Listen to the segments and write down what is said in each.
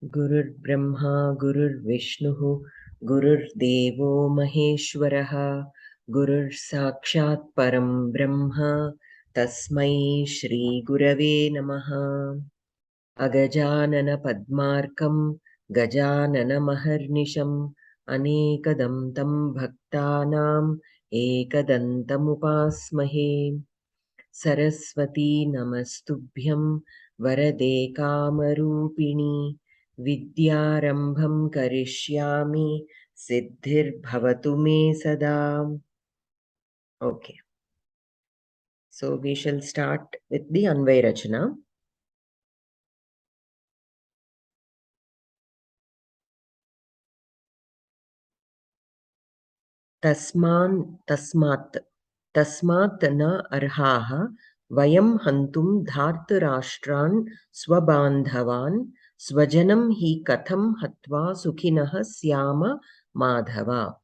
Gurur Brahma, Gurur Vishnu, Gurur Devo Maheshwaraha, Gurur Sakshat Param Brahma, Tasmai Shri Gurave Namaha. Agajanana Padmarkam, Gajanana Maharnisham, Anekadam Tam Bhaktanam, Ekadantam Upasmahe. Saraswati Namastubhyam Varade Kamarupini Vidyarambham Karishyami Siddhir Bhavatu Me Sada. Okay. So we shall start with the Anvairachana. Tasmat na arhaha vayam hantum dhartarashtran swabandhavan swajanam hi katham hatva sukhinaha syama madhava.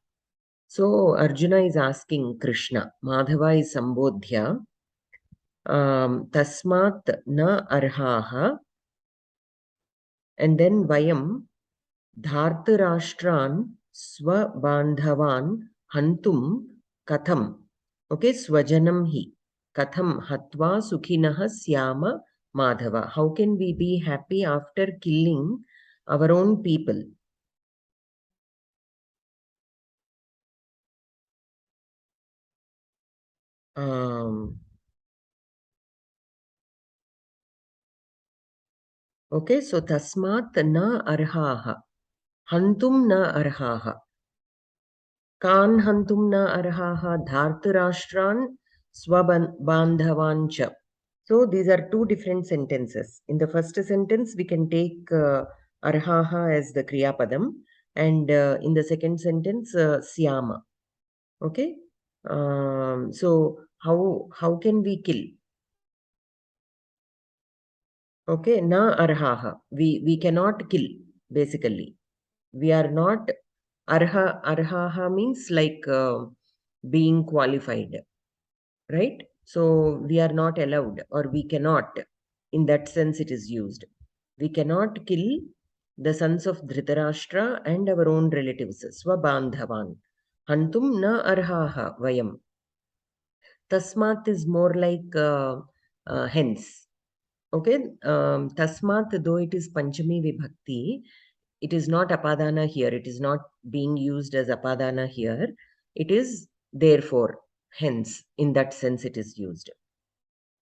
So Arjuna is asking Krishna. Madhava is Sambodhya. Tasmat na arhaha. And then vayam dhartarashtran swabandhavan hantum katham. Okay, swajanam hi. Katham hatva sukhinaha syama madhava. How can we be happy after killing our own people? Okay, so tasmat na arhaha. Hantum na arhaha. Kan hantum na arhaha dhartarashtran swabandhavancha. So these are two different sentences. In the first sentence, we can take arhaha as the kriya padam, and in the second sentence, syama. Okay. So how can we kill? Okay, na arhaha. We cannot kill, basically. We are not arhaha means like being qualified, right? So we are not allowed, or we cannot. In that sense, it is used. We cannot kill the sons of Dhritarashtra and our own relatives. Swabandhavan. Hantum na arhaha vayam. Tasmat is more like hence. Okay, tasmat, though it is Panchami Vibhakti, it is not apadana here. It is not being used as apadana here. It is therefore, hence, in that sense it is used.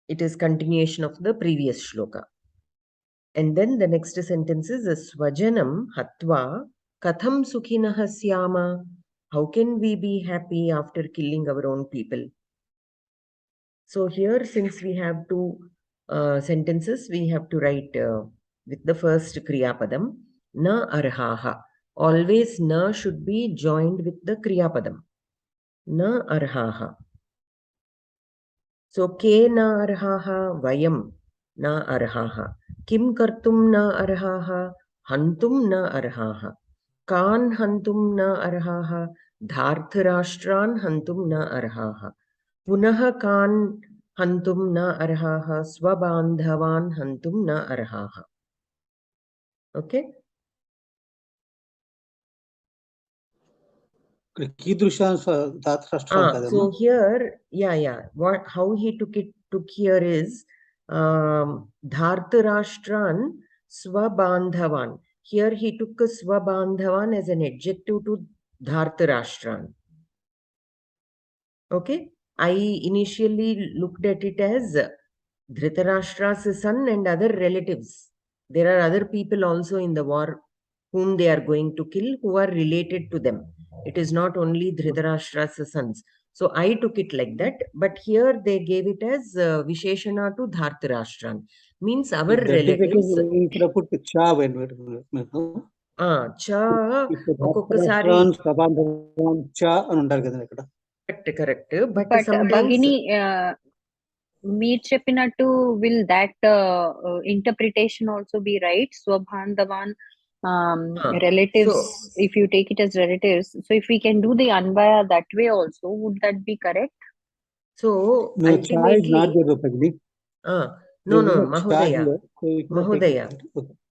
It is continuation of the previous shloka. And then the next sentence is Swajanam Hatva Katham Sukhinaha Syama. How can we be happy after killing our own people? So here, since we have two sentences, we have to write with the first Kriya Padam, na arhaha. Always na should be joined with the Kriya Padam. Na arhaha. So ke na arhaha, vayam na arhaha. Kim kartum na arhaha, hantum na arhaha. Kan hantum na arhaha, dhartarashtran hantum na arhaha. Punaha kan hantum na arhaha, swabandhavan hantum na arhaha. Okay? So here, how he took here is dhartarashtran swabandhavan. Here he took swabandhavan as an adjective to dhartarashtran. Okay? I initially looked at it as Dhritarashtra's son and other relatives. There are other people also in the war whom they are going to kill who are related to them. It is not only Dhritarashtra's sons. So I took it like that. But here they gave it as Visheshana to Dhartarashtran. Means our relatives. Cha. Correct. But sometimes. Bhagini, మీరు చెప్పినట్టు will that interpretation also be right? Swabandhavan relatives, if you take it as relatives. So if we can do the Anvaya that way also, would that be correct? So ultimately, no,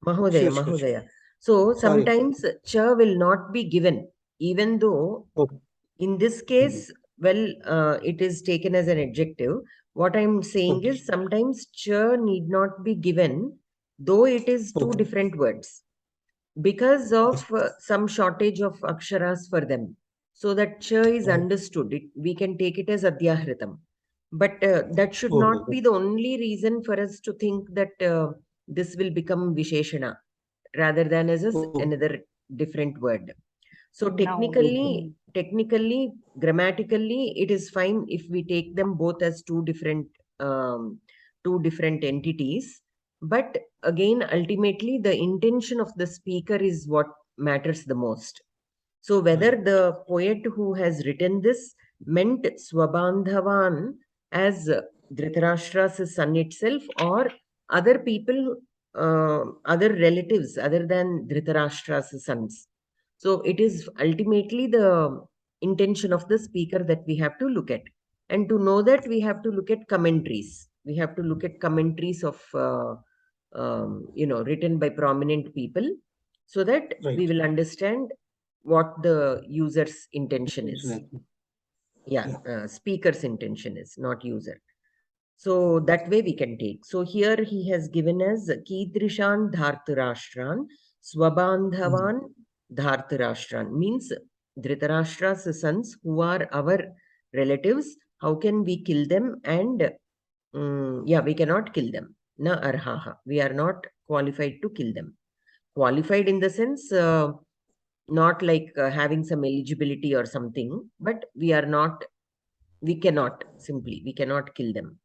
Mahodaya. So Sorry. sometimes cha will not be given, even though Okay. in this case, well, it is taken as an adjective. What I'm saying Okay. is sometimes cha need not be given, though it is two Okay. different words, because of some shortage of aksharas for them. So that cha is Oh. understood. We can take it as adyahritam. But that should not Okay. be the only reason for us to think that this will become visheshana rather than as Oh. another different word. So Now, Okay. technically, grammatically, it is fine if we take them both as two different entities. But again, ultimately, the intention of the speaker is what matters the most. So whether Right. the poet who has written this meant Swabandhavan as Dhritarashtra's son itself, or other people, other relatives other than Dhritarashtra's sons. So it is ultimately the intention of the speaker that we have to look at. And to know that, we have to look at commentaries. We have to look at commentaries of, written by prominent people, so that we Right. will understand what the user's intention is. Yeah, Yeah. speaker's intention is, not user. So that way we can take. So here he has given us Kidrishan Dhartarashtran, Swabandhavan Dhartarashtran, means Dhritarashtra's sons who are our relatives. How can we kill them? And yeah, we cannot kill them. Na arhaha. We are not qualified to kill them. Qualified in the sense, not like having some eligibility or something, but we cannot kill them.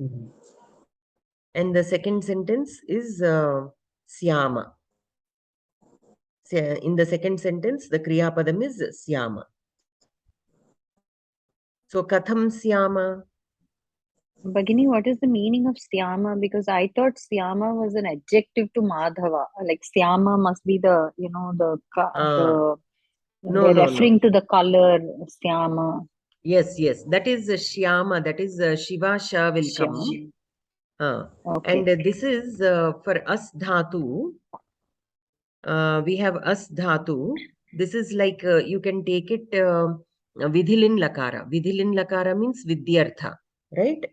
Mhm. And the second sentence is Syama. In the second sentence, the Kriya Padam is Syama. So Katham Syama. Bagini, what is the meaning of Syama? Because I thought Syama was an adjective to Madhava. Like Syama must be the, Uh, no, they're no, no. referring to the color Syama. Yes, yes. That is Shyama. That is Shiva Shah will come. Shyam. Uh, Okay. and this is for us dhatu. We have as dhatu. This is like you can take it vidhilin lakara. Vidhilin lakara means vidyartha, right?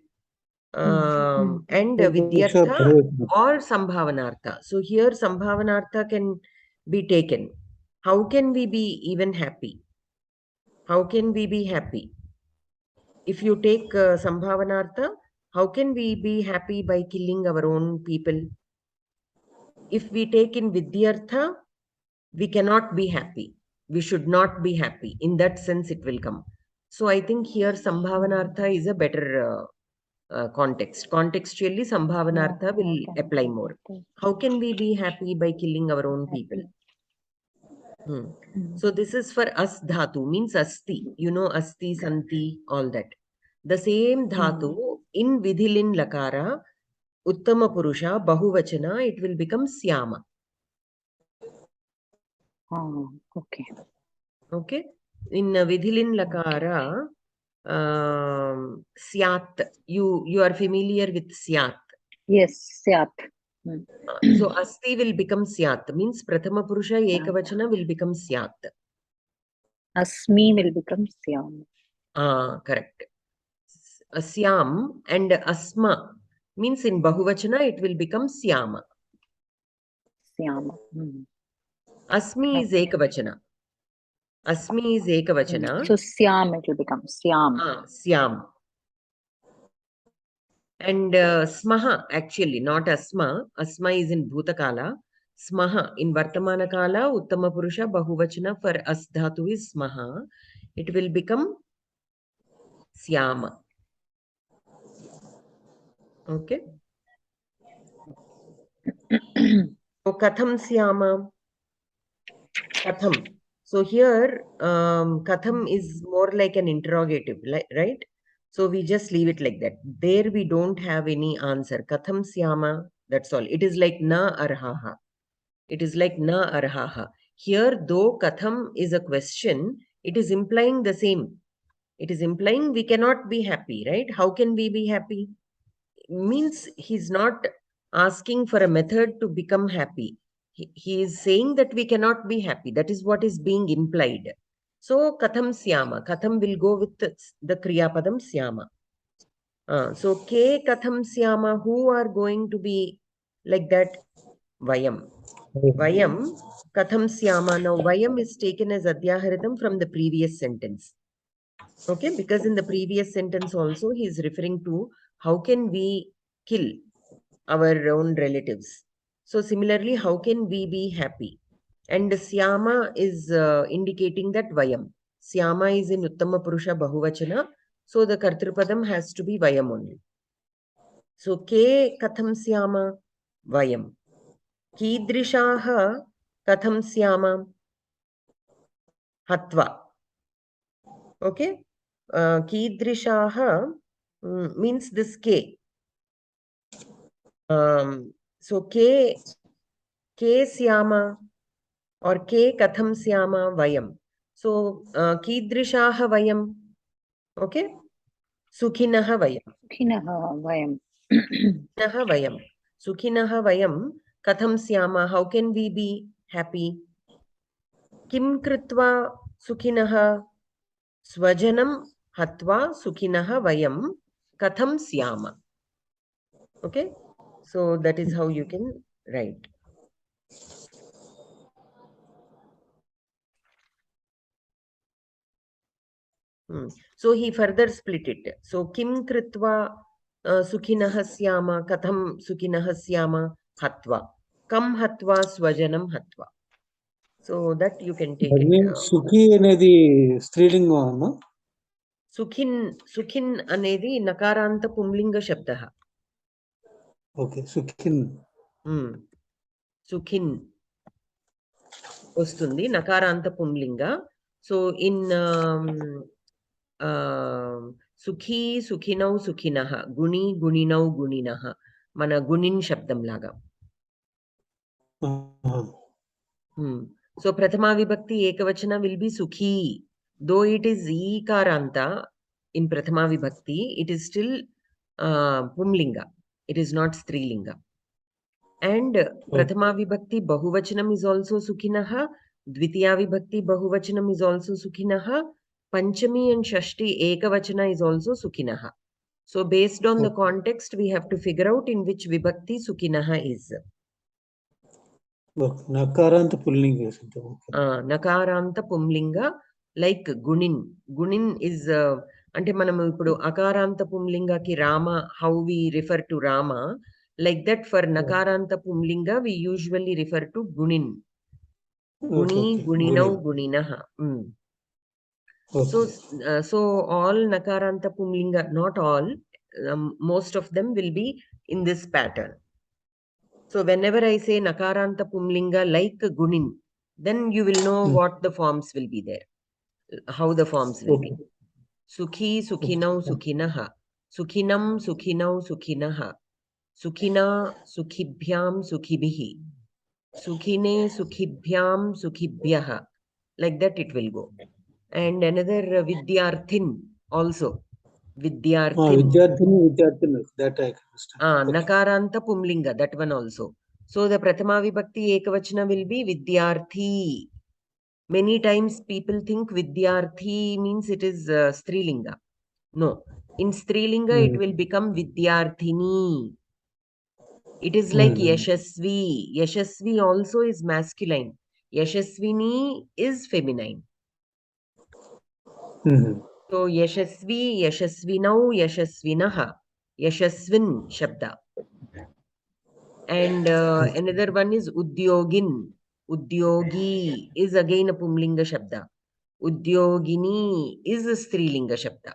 Hmm. And Puraksha vidyartha Bharat. or sambhavanartha. So here sambhavanartha can be taken. How can we be even happy? How can we be happy? If you take sambhavanartha, how can we be happy by killing our own people? If we take in vidyartha, we cannot be happy. We should not be happy. In that sense, it will come. So I think here Sambhavanartha is a better context. Contextually, Yeah, Sambhavanartha I will can apply more. interpret How can we be happy by killing our own people? happy. Hmm. Hmm. So this is for as dhatu, means asti. You know, asti, santi, all that. The same dhatu in vidhilin lakara, uttama purusha, bahuvachana, it will become syama. Okay. Okay. In Vidhilin Okay. Lakara, Syat, you are familiar with Syat. Yes, Syat. Hmm. So Asti will become Syat, means Prathama Purusha Syat. Ekavachana will become Syat. Asmi will become Syam. Correct. Asyam and Asma means in Bahuvachana it will become Syama. Syama. Hmm. Asmi is Okay. Ekavachana. Asmi is Ekavachana. So Syam it will become Syam. Syam. And smaha, actually, not asma. Asma is in bhutakala. Smaha, in vartamana kala, uttama purusha, bahuvachana for as dhatu is smaha. It will become syama. Okay. So katham syama. Katham. So here, katham is more like an interrogative, right? So we just leave it like that. There we don't have any answer. Katham syama. That's all. It is like na arhaha. It is like na arhaha. Here, though katham is a question, it is implying the same. It is implying we cannot be happy, right? How can we be happy? Means he's not asking for a method to become happy. he is saying that we cannot be happy. That is what is being implied. So katham syama. Katham will go with the kriya padam syama. So ke katham syama. Who are going to be like that? Vayam. Vayam katham syama. Now vayam is taken as adhyaharitam from the previous sentence. Okay, because in the previous sentence also he is referring to how can we kill our own relatives. So similarly, how can we be happy? And Syama is indicating that Vayam. Syama is in Uttama Purusha Bahuvachana. So the Kartripadam has to be Vayam only. So Ke Katham Syama Vayam. Kidrishaha Katham Syama Hatva. Okay. Kidrishaha means this K. So K Syama or ke katham syama vayam. So kidrishaha vayam. Okay. Sukhinaha vayam. Sukhinaha vayam. Sukhinaha vayam. Sukhinaha vayam katham syama. How can we be happy? Kim kritva sukhinaha swajanam hatva sukhinaha vayam katham syama. Okay. So that is how you can write. So he further split it. So kim kritva sukhinah syama katham sukhinah syama hatva. Kam hatva swajanam hatva. So that you can take it. Sukhi anedi strilinga amma. Sukhin anedi nakaranta pumlinga shabdah. Okay, sukhin. Sukhin వస్తుంది నకారాంత పుంలింగ. So in సుఖీ సుఖినౌ సుఖినః గుణి గుణినౌ గుణినః మన గుణిన్ శబ్దం లాగా. So ప్రథమా విభక్తి ఏకవచన will be సుఖీ. Though it is ఈకారాంత in ప్రథమా విభక్తి, it is still పుంలింగ, ఇట్ ఈస్ నాట్ స్త్రీలింగ. And Prathama Vibhakti Bahuvachanam is also Sukhinah. Dvitiya Vibhakti Bahuvachanam is also Sukhinah. Panchami and Shashti Ekavachana is also Sukhinah. So based on the context, we have to figure out in which Vibhakti Sukhinah is. Nakaranta Pullinga. Nakaranta Pumlinga, like Gunin. Gunin is, ante manamu ippudu Akaranta Pumlinga ki Rama, how we refer to Rama. Like that, for Nakaranta Pumlinga, we usually refer to Gunin. Guni, Guninau, Guninaha. So all Nakaranta Pumlinga, not all, most of them will be in this pattern. So whenever I say Nakaranta Pumlinga like Gunin, then you will know what the forms will be there, how the forms will be. Sukhi, Sukhinau, Sukhinaha. Sukhinam, Sukhinau, Sukhinaha. Sukhina, Sukhibhyam, Sukhibihi. Sukhine, Sukhibhyam, Sukhibhyaha. Like that it will go. And another Vidyarthin also. Vidyarthin. Vidyarthin, that I understand. Nakaranta Pumlinga, that one also. So the Prathama Vibhakti Ekavachana will be Vidyarthi. Many times people think Vidyarthi means it is Strilinga. No. In Strilinga, it will become Vidyarthini. It is like Yashasvi. Yashasvi also is masculine. Yashasvini is feminine. So Yashasvi, Yashasvinau, Yashasvinaha. Yashasvin Shabda. And another one is Udyogin. Udyogi is again a Pumlinga Shabda. Udyogini is a Strilinga Shabda.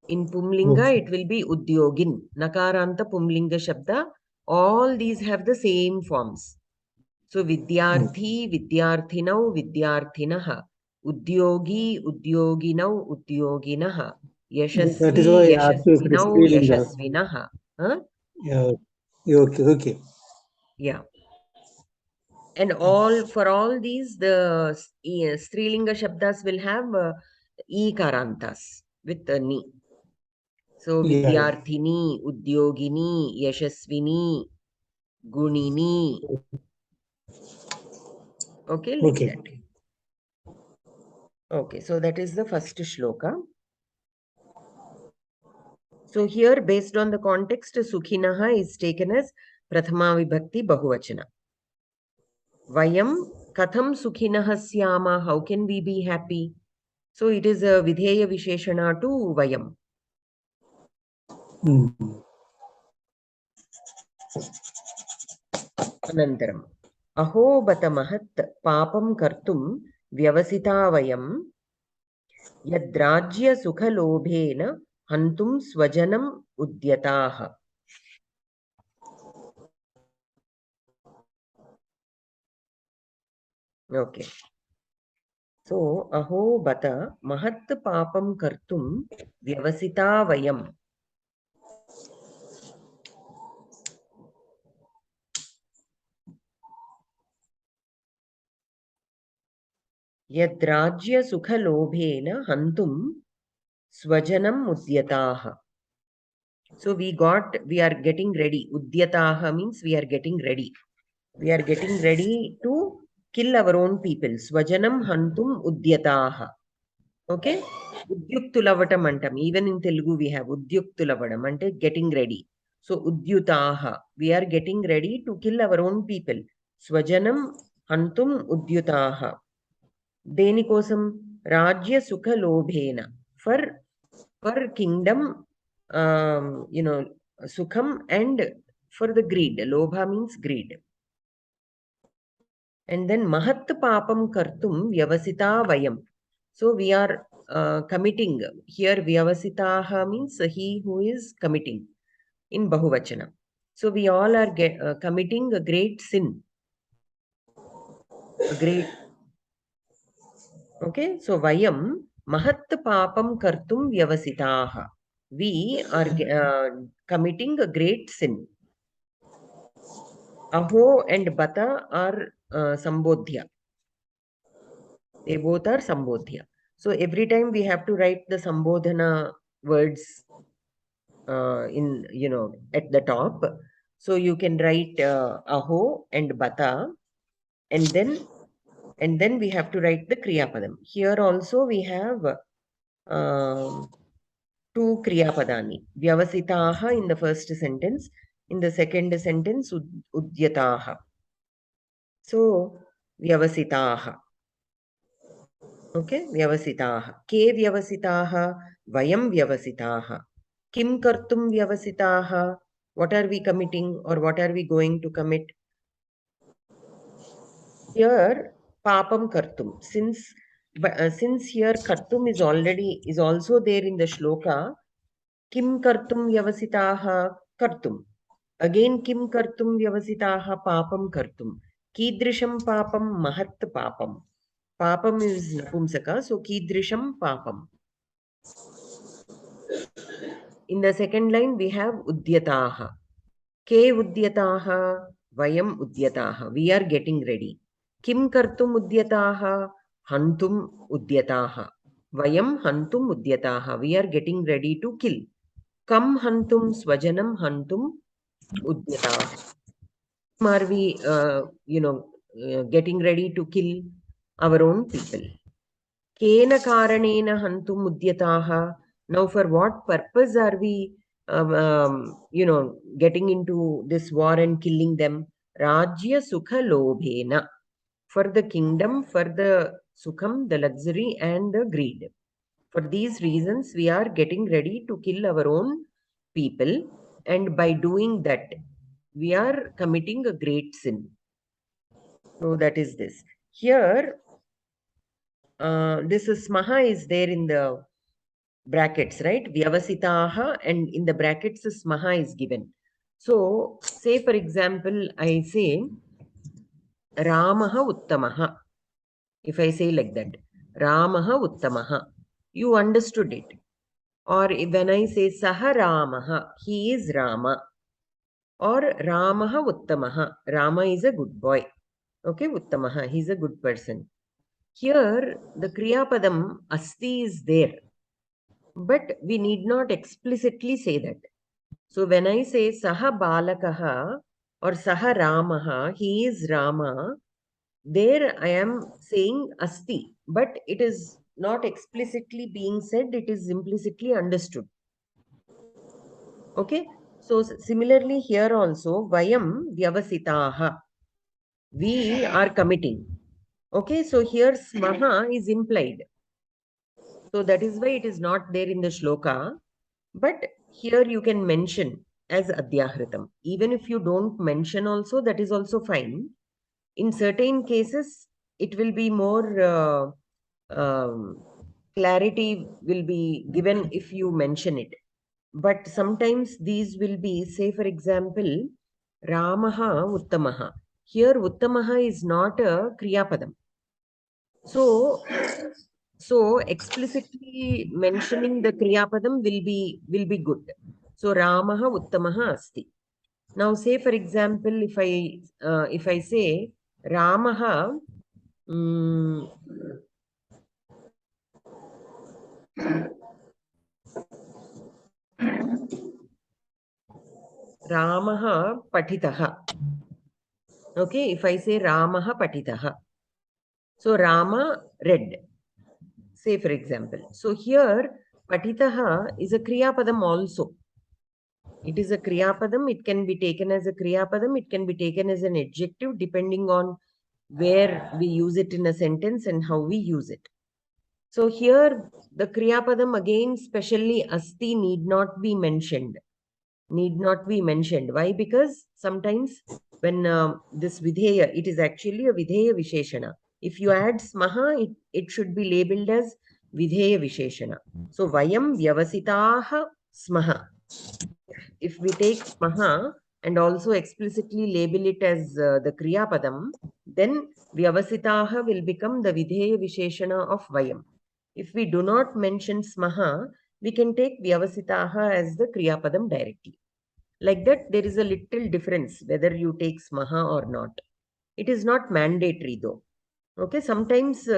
In Pumlinga, it will be Udyogin. Nakaranta Pumlinga Shabda. All these have the same forms. So Vidyarthi, Vidyarthinau, Vidyarthinaha. Udyogi, Udyoginau, Udyoginaha. Yashasvi, Yashasvinau, Yashasvinaha. Yeah. Okay. Yeah. And for all these, the Strilinga Shabdas will have E-karantas with the ni. So Vidyarthini, Udyogini, Yashasvini, Gunini. Okay, like that. Okay, so that is the first shloka. So here, based on the context, Sukhinaha is taken as Prathama Vibhakti Bahuvachana. Vayam Katham Sukhinaha Syama, how can we be happy? So it is a Vidheya Visheshana to Vayam. Anantaram. Aho bata mahat papam kartum vyavasita vayam yadrajya sukha lobhena hantum swajanam udyataha. Okay. So, aho bata mahat papam kartum vyavasita vayam. Yadrajya sukha lobhena hantum swajanam udyataha. So we are getting ready. Udyataha means we are getting ready. We are getting ready to kill our own people. Swajanam hantum udyataha. Okay? Udyuktulavatam antam. Even in Telugu we have Udyuktulavatam ante getting ready. So udyutaha. We are getting ready to kill our own people. Swajanam hantum udyutaha. Denikosam Rajya Sukha Lobhena. For kingdom, Sukham and for the greed. Lobha means greed. And then Mahat Papam Kartum Vyavasita Vayam. So we are committing. Here Vyavasitaha means he who is committing in Bahuvachana. So we all are committing a great sin. A great. Okay, so Vayam Mahat Papam Kartum Vyavasitaha. We are committing a great sin. Aho and Bata are Sambodhya. They both are Sambodhya. So every time we have to write the Sambodhana words at the top. So you can write Aho and Bata, and then we have to write the Kriyapadam. Here also we have two Kriyapadani. Vyavasitaha in the first sentence. In the second sentence, Udyataha. So, Vyavasitaha. Okay, Vyavasitaha. Ke Vyavasitaha, Vayam Vyavasitaha. Kim Kartum Vyavasitaha. What are we committing or what are we going to commit? Here, Papam Kartum. Since here Kartum is also there in the shloka, Kim Kartum Vyavasitaha Kartum. Again, Kim Kartum Vyavasitaha Papam Kartum. Kidrisham Papam Mahat Papam. Papam is Napumsaka, so Kidrisham Papam. In the second line, we have Udyataha. Ke Udyataha, Vayam Udyataha. We are getting ready. Kim Kartum Udyataha, Hantum Udyataha. Vayam Hantum Udyataha. We are getting ready to kill. Kam Hantum Swajanam Hantum Udyataha. Are we, getting ready to kill our own people? Kena karanena hantum udyataha. Now, for what purpose are we, getting into this war and killing them? Rajya sukha lobhena. For the kingdom, for the sukham, the luxury and the greed. For these reasons, we are getting ready to kill our own people. And by doing that, we are committing a great sin. So that is this. Here, this smaha is there in the brackets, right? Vyavasitaha, and in the brackets, smaha is given. So, say for example, I say Ramaha Uttamaha. If I say like that, Ramaha Uttamaha, you understood it. Or when I say Saha Ramaha, he is Rama. Or Ramaha Uttamaha, Rama is a good boy. Okay, Uttamaha, he is a good person. Here, the Kriyapadam Asti is there. But we need not explicitly say that. So when I say Saha Balakaha, or Saha Ramaha, he is Rama. There I am saying Asti, but it is not explicitly being said, it is implicitly understood. Okay, so similarly here also, Vayam Vyavasitaha, we are committing. Okay, so here Smaha is implied. So that is why it is not there in the shloka. But here you can mention as Adhyahritam. Even if you don't mention also, that is also fine. In certain cases, it will be more clarity will be given if you mention it. But sometimes these will be, say for example, Ramaha Uttamaha. Here Uttamaha is not a Kriyapadam. So explicitly mentioning the Kriyapadam will be good. So Ramaha Uttamaha Asti. Now say for example, if I say Ramaha Ramaha Patitaha. Okay, if I say Ramaha Patitaha. So Rama read. Say for example. So here Patitaha is a Kriyapadam also. It is a Kriyapadam. It can be taken as a Kriyapadam. It can be taken as an adjective depending on where we use it in a sentence and how we use it. So here the Kriyapadam again, specially Asti, need not be mentioned. Need not be mentioned. Why? Because sometimes when this Vidheya, it is actually a Vidheya Visheshana. If you add Smaha, it should be labeled as Vidheya Visheshana. So Vayam Vyavasitaha Smaha. If we take Smaha and also explicitly label it as the Kriya Padam, then Vyavasitaha will become the Vidheya Visheshana of Vayam. If we do not mention Smaha, we can take Vyavasitaha as the Kriya Padam directly. Like that, there is a little difference whether you take Smaha or not. It is not mandatory though. Okay, sometimes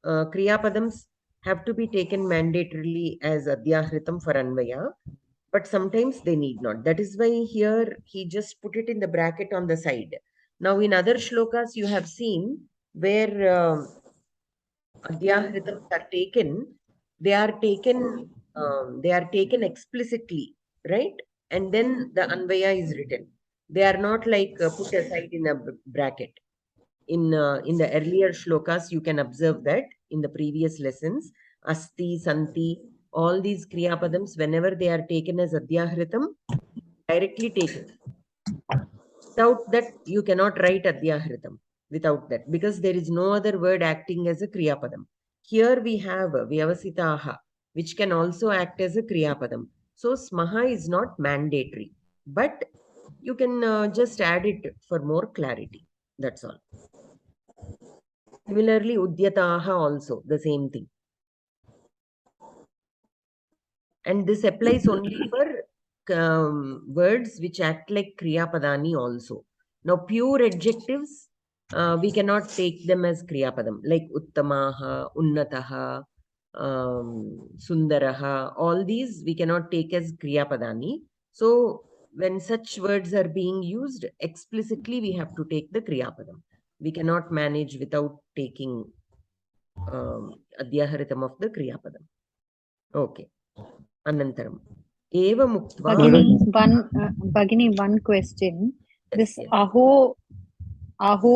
Kriya Padams have to be taken mandatorily as Adhyahritam for Anvaya, but sometimes they need not. That is why here he just put it in the bracket on the side. Now in other shlokas you have seen where Adhyahritams are taken, they are taken explicitly, right? And then the Anvaya is written. They are not like put aside in a bracket. In the earlier shlokas, you can observe that in the previous lessons, Asti, Santi, all these Kriyapadams, whenever they are taken as Adhyahritam, directly taken. Without that, you cannot write Adhyahritam. Without that, because there is no other word acting as a Kriyapadam. Here we have Vyavasitaha, which can also act as a Kriyapadam. So Smaha is not mandatory, but you can just add it for more clarity. That's all. Similarly, Udyataha also, the same thing. And this applies only for words which act like Kriya Padani also. Now, pure adjectives, we cannot take them as Kriya Padam, like Uttamaha, Unnataha, Sundaraha, all these we cannot take as Kriya Padani. So, when such words are being used, explicitly we have to take the Kriya Padam. We cannot manage without taking Adhyaharitam of the Kriya Padam. Okay. Anantaram. Eva Muktva. Bhagini, one question. Yes, This yes. Aho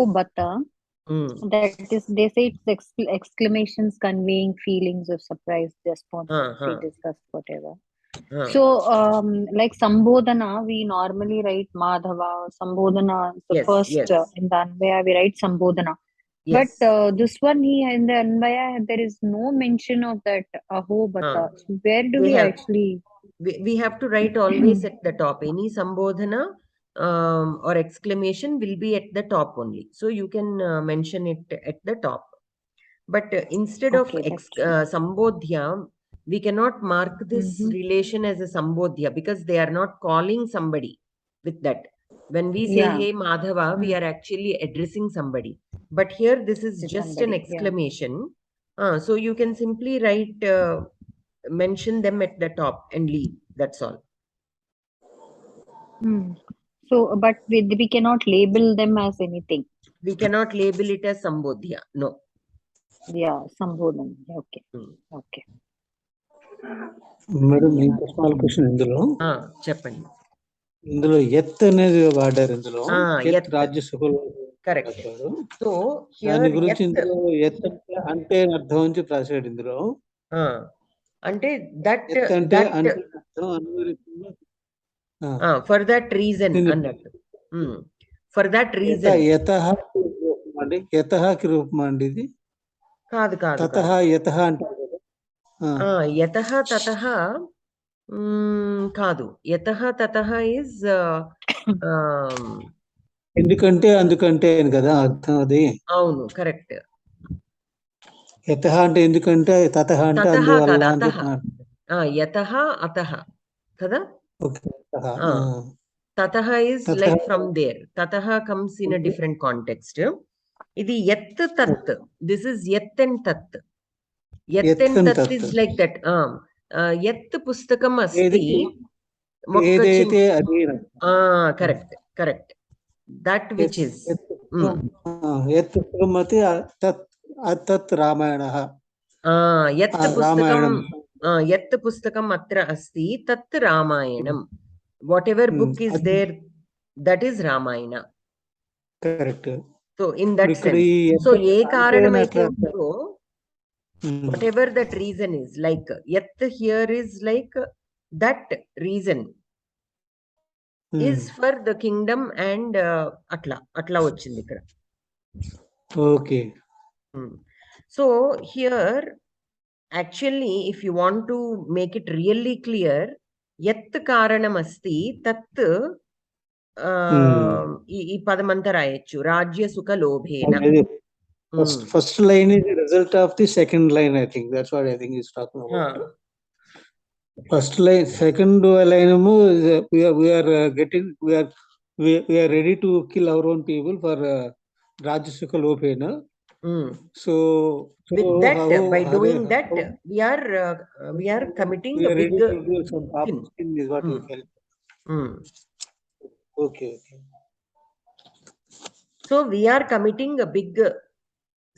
Bata, that is, they say it's exclamations conveying feelings of surprise, despondency, disgust, whatever. So, like Sambodhana, we normally write Madhava. Sambodhana, the first in the Anvaya, we write Sambodhana. Yes. But this one here in the Anvaya, there is no mention of that Aho Bata. So where do we actually? We have to write always at the top. Any Sambodhana or exclamation will be at the top only. So you can mention it at the top. But instead of Sambodhya, we cannot mark this relation as a Sambodhya because they are not calling somebody with that. When we say, hey Madhava, we are actually addressing somebody. But here this is just an exclamation. So you can simply write, mention them at the top and leave. That's all. So, but we cannot label them as anything. We cannot label it as Sambodhya. No. Yeah, Sambodhan. Okay. Okay. Madam ఇంకో small question ఇందులో ఇందులో ఎత్ అనేది వాడారు ఇందులో ఎత్ రాజ్యసభలో రాశారు. సో దాని గురించి ఇందులో ఎత్ అంటే అర్థం అని చెప్పి రాశాడు ఇందులో. అంటే దట్ అంటే ఫర్ దట్ రీజన్ అన్నట్టు. ఫర్ దట్ రీజన్ యతహకి రూపం అండి ఇది. కాదు కాదు తతః యతః అంటారు కదా. యతః తతః కాదు. యతః తతః ఇస్ ఎందుకంటే అందుకంటే అని కదా అర్థం అది. అవును, కరెక్ట్. యతః అంటే ఎందుకంటే, తతః అంటే అందువల్ల అని చెప్తున్నారు. యతః అతః కదా. ఓకే. తతః ఇస్ లైక్ ఫ్రమ్ దేర్. తతః comes in a different context. ఇది యత్ తత్. దిస్ ఇస్ యత్ అండ్ తత్. యత్ అండ్ తత్ ఇస్ లైక్ దట్. యత్ పుస్తకం అస్తి. ఏదైతే అది. Correct correct. That which is యత్ పుస్తకం అతి తత్ రామాయణః. యత్ పుస్తకం అత్ర అస్తి తత్ రామాయణం. Whatever book is there, that is Ramayana. Correct. So in that sense, so ఏ కారణం అయితే ఉందో, whatever that reason is, like యత్ here is like that reason is for the kingdom and అట్లా వచ్చింది ఇక్కడ. Okay. So here actually if you want to make it really clear, yat karanam asti tat ఈ పదమంతా రాయొచ్చు. రాజ్య సుఖ లోభేన. First line is the result of the second line, I think. That's what I think he's talking about. First line, second line, we are ready to kill our own people for Rajya Sukha Lopena. So with that, by doing that, we are committing a big sin is what we felt. Okay. So we are committing a big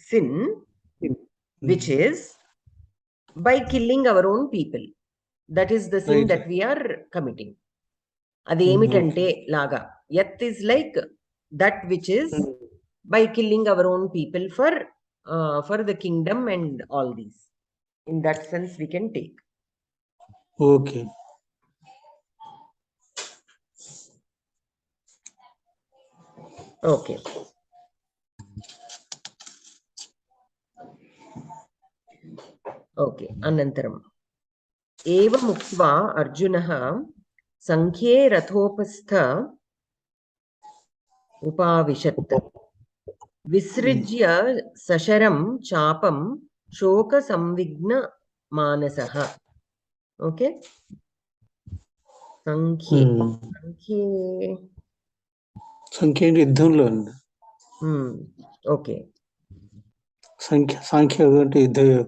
sin, which is by killing our own people. That is the sin that we are committing. Adi emitante laga. Yat is like that which is by killing our own people for the kingdom and all these. In that sense we can take. Okay. Okay. Okay. Anantaram. Eva muktva Arjunah sankhye rathopastha upavishat visrijya sasharam chapam shoka samvigna manasaha. Okay. Sankhye అంటే యుద్ధంలో. Okay. సంఖ్య అంటే యుద్ధం.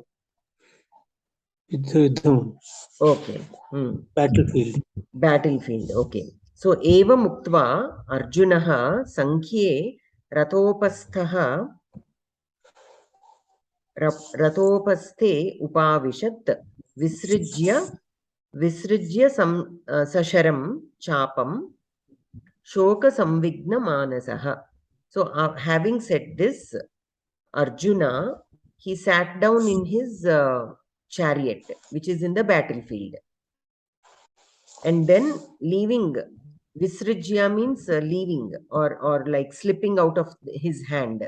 Okay. Battlefield. Okay. So ఏవం ఉక్త్వా అర్జునః సంఖ్యే రథోపస్థే ఉపావిశత్ విసృజ్య సశరం చాపం శోక సంవిఘ్న మానసః. So having said this, Arjuna, he sat down in his chariot, which is in the battlefield, and then leaving, visrijya means leaving or like slipping out of his hand.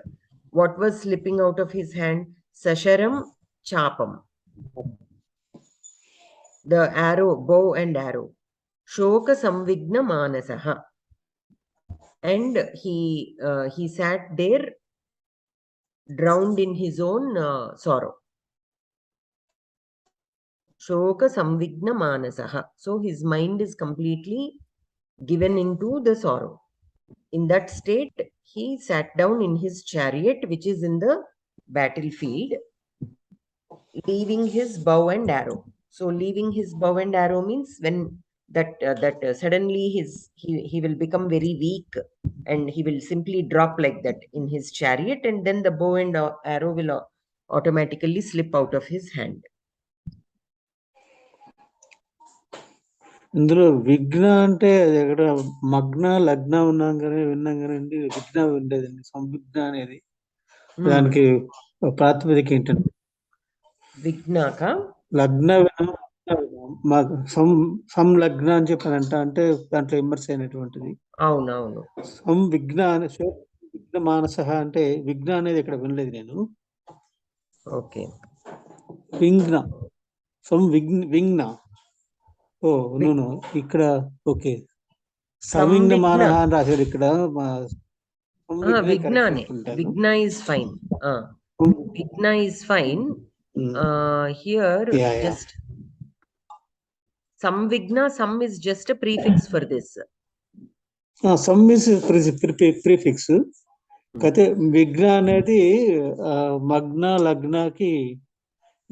What was slipping out of his hand? Sasharam chapam, the arrow, bow and arrow. Shoka samvigna manasaha. And he sat there drowned in his own sorrow. Shoka samvigna manasaha. So his mind is completely given into the sorrow. In that state, he sat down in his chariot, which is in the battlefield, leaving his bow and arrow. So leaving his bow and arrow means when that suddenly he will become very weak and he will simply drop like that in his chariot, and then the bow and arrow will automatically slip out of his hand. ఇందులో విఘ్న అంటే ఎక్కడ మగ్న లగ్న ఉన్నాం కానీ విన్నాం కానీ విఘ్న ఉండేదండి. సంవిఘ్న అనేది దానికి ప్రాతిపదిక ఏంటంటే విఘ్నాక లగ్న సంలగ్న అని చెప్పారంట, అంటే దాంట్లో ఇమ్మర్స్ అయినటువంటిది. అవునవును. సంవిఘ్న అనే విఘ్న మానస అంటే విఘ్న అనేది ఇక్కడ వినలేదు నేను. ఓకే. విఘ్న విఘ్న ఓ నూను ఇక్కడ ఓకే సవిఘ్న మానహ అని రాశారు ఇక్కడ. విఘ్న is fine. Vighna is fine. Here just samvighna, some is just a prefix for this. Some is prefix. Kate విఘ్న అనేది మగ్న లగ్నకి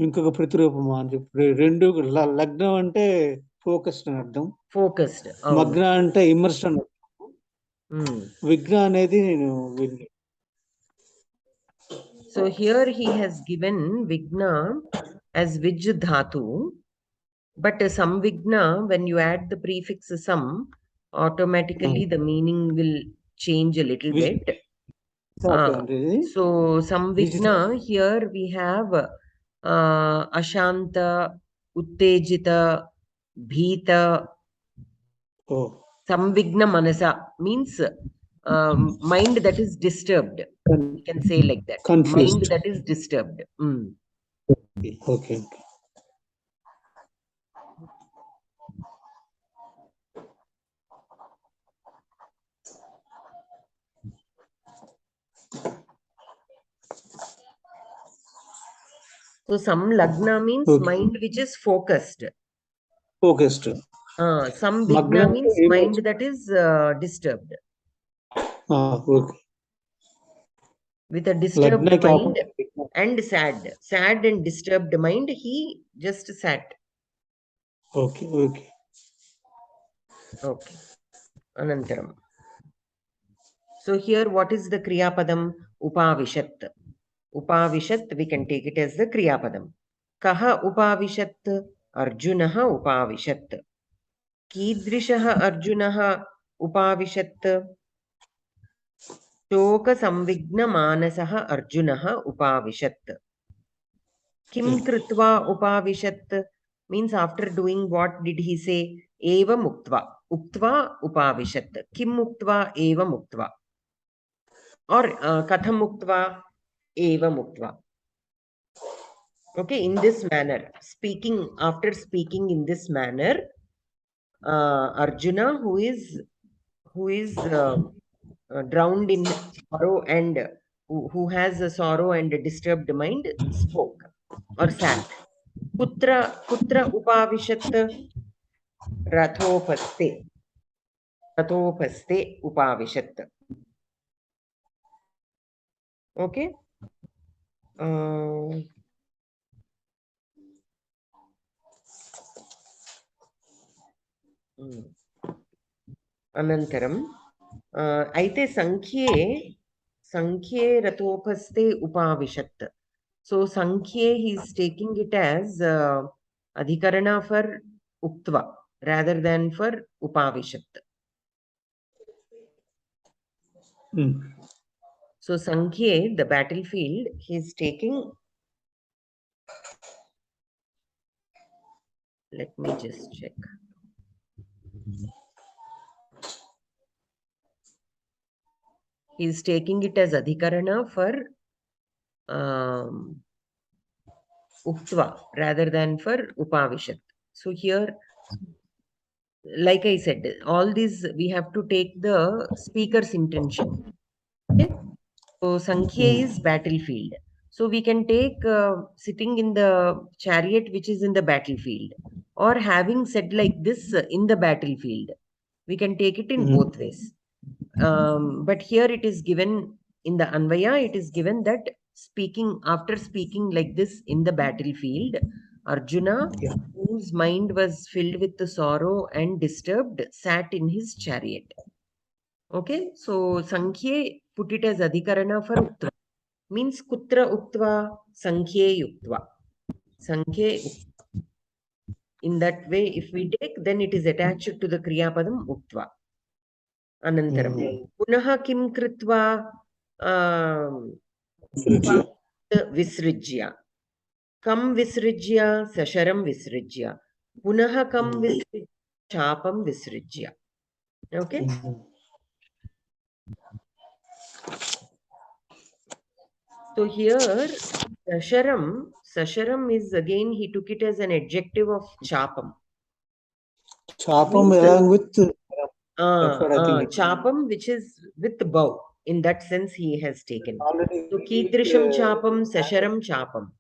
ఇంకొక ప్రతిరూపమా అని చెప్పి రెండు. లగ్నం అంటే ఫోకస్డ్ అని అర్థం, ఫోకస్డ్. మగ్న అంటే ఇమ్మర్స్డ్ అని అర్థం. విఘ్న అనేది నేను విన్నా. So here he has given Vighna as Vij dhatu, but samvighna, when you add the prefix sam, automatically the meaning will change a little bit. So samvighna, here we have ashanta, uttejita, bhita. Samvighna manasa means mind that is disturbed. We can say like that. Confused. Mind that is disturbed. Okay. So samlagna means mind which is focused. Samvighna means mind that is disturbed. Okay. With a disturbed mind and sad and disturbed mind, he just sat. Okay. Anantaram. So here what is the kriya padam? Upavishat. Upavishat, we can take it as the kriya padam. Kaha upavishat? Arjunaha upavishat. Kidrishaha arjunaha upavishat? Shoka samvighna manasaha arjunaha upavishat. Kim krutva upavishat means after doing what did he say? Eva muktva. Uktva upavishat. Kim muktva eva muktva. Or katham muktva eva muktva. Okay, in this manner, after speaking in this manner, Arjuna, who is drowned in sorrow and who has a sorrow and a disturbed mind, spoke or sat. Putra upavishat? Rathopaste upavishat. Okay. Anantaram. Aite sankhye rathopaste upavishat. So sankhye, he is taking it as adhikarana for uktva rather than for upavishat. So sankhye, the battlefield, he is taking. Let me just check. He is taking it as adhikarana for uktva rather than for upavishat. So here, like I said, all these we have to take the speaker's intention. Okay? So sankhya is battlefield. So we can take sitting in the chariot which is in the battlefield, or having said like this in the battlefield. We can take it in both ways. But here it is given in the Anvaya, it is given that after speaking like this in the battlefield, Arjuna, whose mind was filled with the sorrow and disturbed, sat in his chariot. Okay, so Sankhye put it as Adhikarana for Uttva. Means Kutra Uttva, Sankhye Yuktva. Sankhye. In that way, if we take, then it is attached to the Kriya Padam Uktva. Anantaram. Punaha kim kritva visrijya. Kam visrijya, sasharam visrijya. Punaha kam visrijya, chapam visrijya. Okay? So here, sasharam is again, he took it as an adjective of chapam. Chapam along with chapam, which is with the bow. In that sense, he has taken. So Kidrisham chapam, sasharam chapam.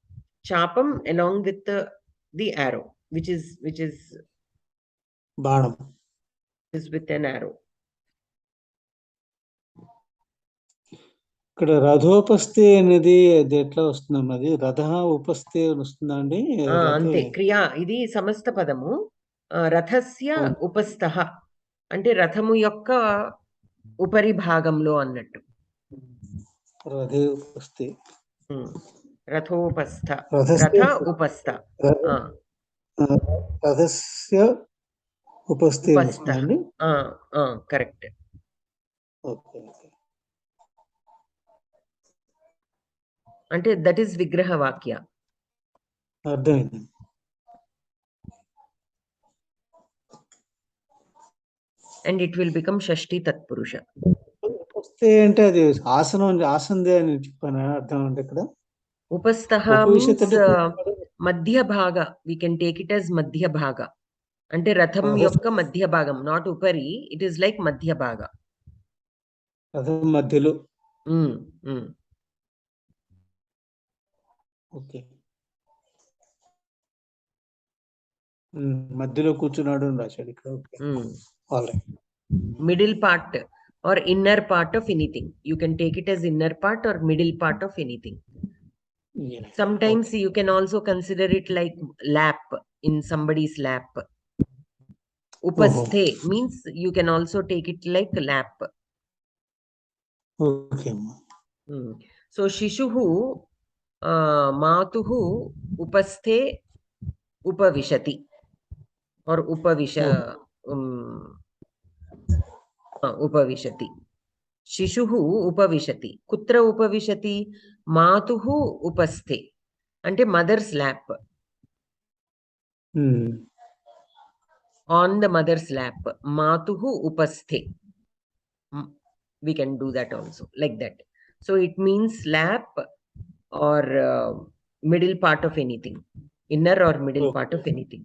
Chapam along with the arrow, which is Banam. Is with an arrow. ఇక్కడ రథోపస్థి అనేది అది ఎట్లా వస్తుందమ్మా? అది రథ ఉపస్థి వస్తుందండి. అంతే క్రియా ఇది సమస్త పదము. రథస్య ఉపస్థః అంటే రథము యొక్క ఉపరి భాగంలో అన్నట్టు. రథోపస్థి, రథోపస్థ, రథ ఉపస్థ, రథస్య ఉపస్థి వస్తుందండి. కరెక్ట్. ఓకే, అంటే దట్ ఈస్ విగ్రహ వాక్య. అర్థమైంది. అండ్ ఇట్ విల్ బికమ్ షష్ఠి తత్పురుష. ఉపస్థి అంటే అది ఆసనం, ఆసందే అని చెప్పాను అర్థం. అంటే ఇక్కడ ఉపస్థః మీన్స్ మధ్య భాగ. We can take it as మధ్య భాగ. అంటే రథం యొక్క మధ్య భాగం, నాట్ ఉపరి. ఇట్ ఈస్ లైక్ మధ్య భాగ, రథం మధ్యలో. ఓకే, మధ్యలో కూర్చున్నాడు అని రాశాడు ఇక్కడ. Middle part or inner part of anything. You can take it as inner part or middle part of anything. Sometimes you can also consider it like lap, in somebody's lap. Upasthe means you can also take it like lap. Okay. So Shishuhu Matuhu Upasthe Upavishati or Upavishati. Shishuhu upavishati. Kutra upavishati? Matuhu upasthe. Ante mother's lap. On the mother's lap. Matuhu upasthe. We can do that also, like that. So it means lap or middle part of anything. Inner or middle part of anything.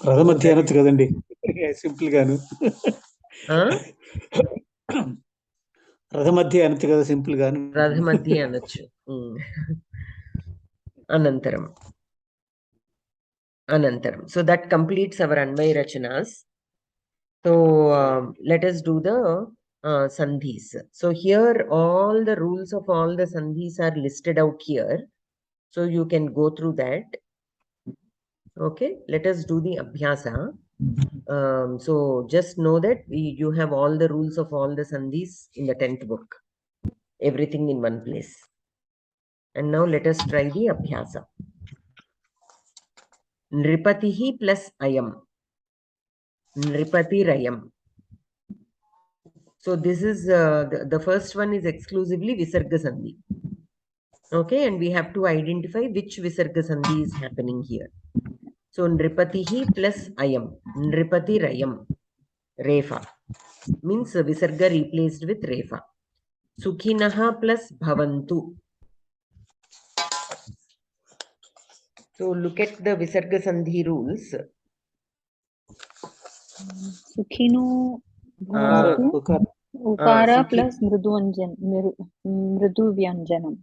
రథ మధ్య అనొచ్చు కదండి, simple గాను. రథ మధ్య అనొచ్చు కదా, simple గాను. రథ మధ్య అనొచ్చు. Anantaram. So that completes our Anvaya Rachanas. So let us do the sandhis. So here all the rules of all the sandhis are listed out here. So you can go through that. Okay, let us do the abhyasa. So just know that you have all the rules of all the sandhis in the 10th book. Everything in one place. And now let us try the abhyasa. Nripatihi plus ayam. Nripati rayam. So this is the first one is exclusively Visarga Sandhi. Okay, and we have to identify which Visarga Sandhi is happening here. So Nripatihi plus ayam. Nripati rayam. Refa. Means Visarga replaced with Refa. Sukhinaha plus bhavantu. So look at the Visarga Sandhi rules. Sukhino bhavantu. Ukara plus mridu vyanjanam.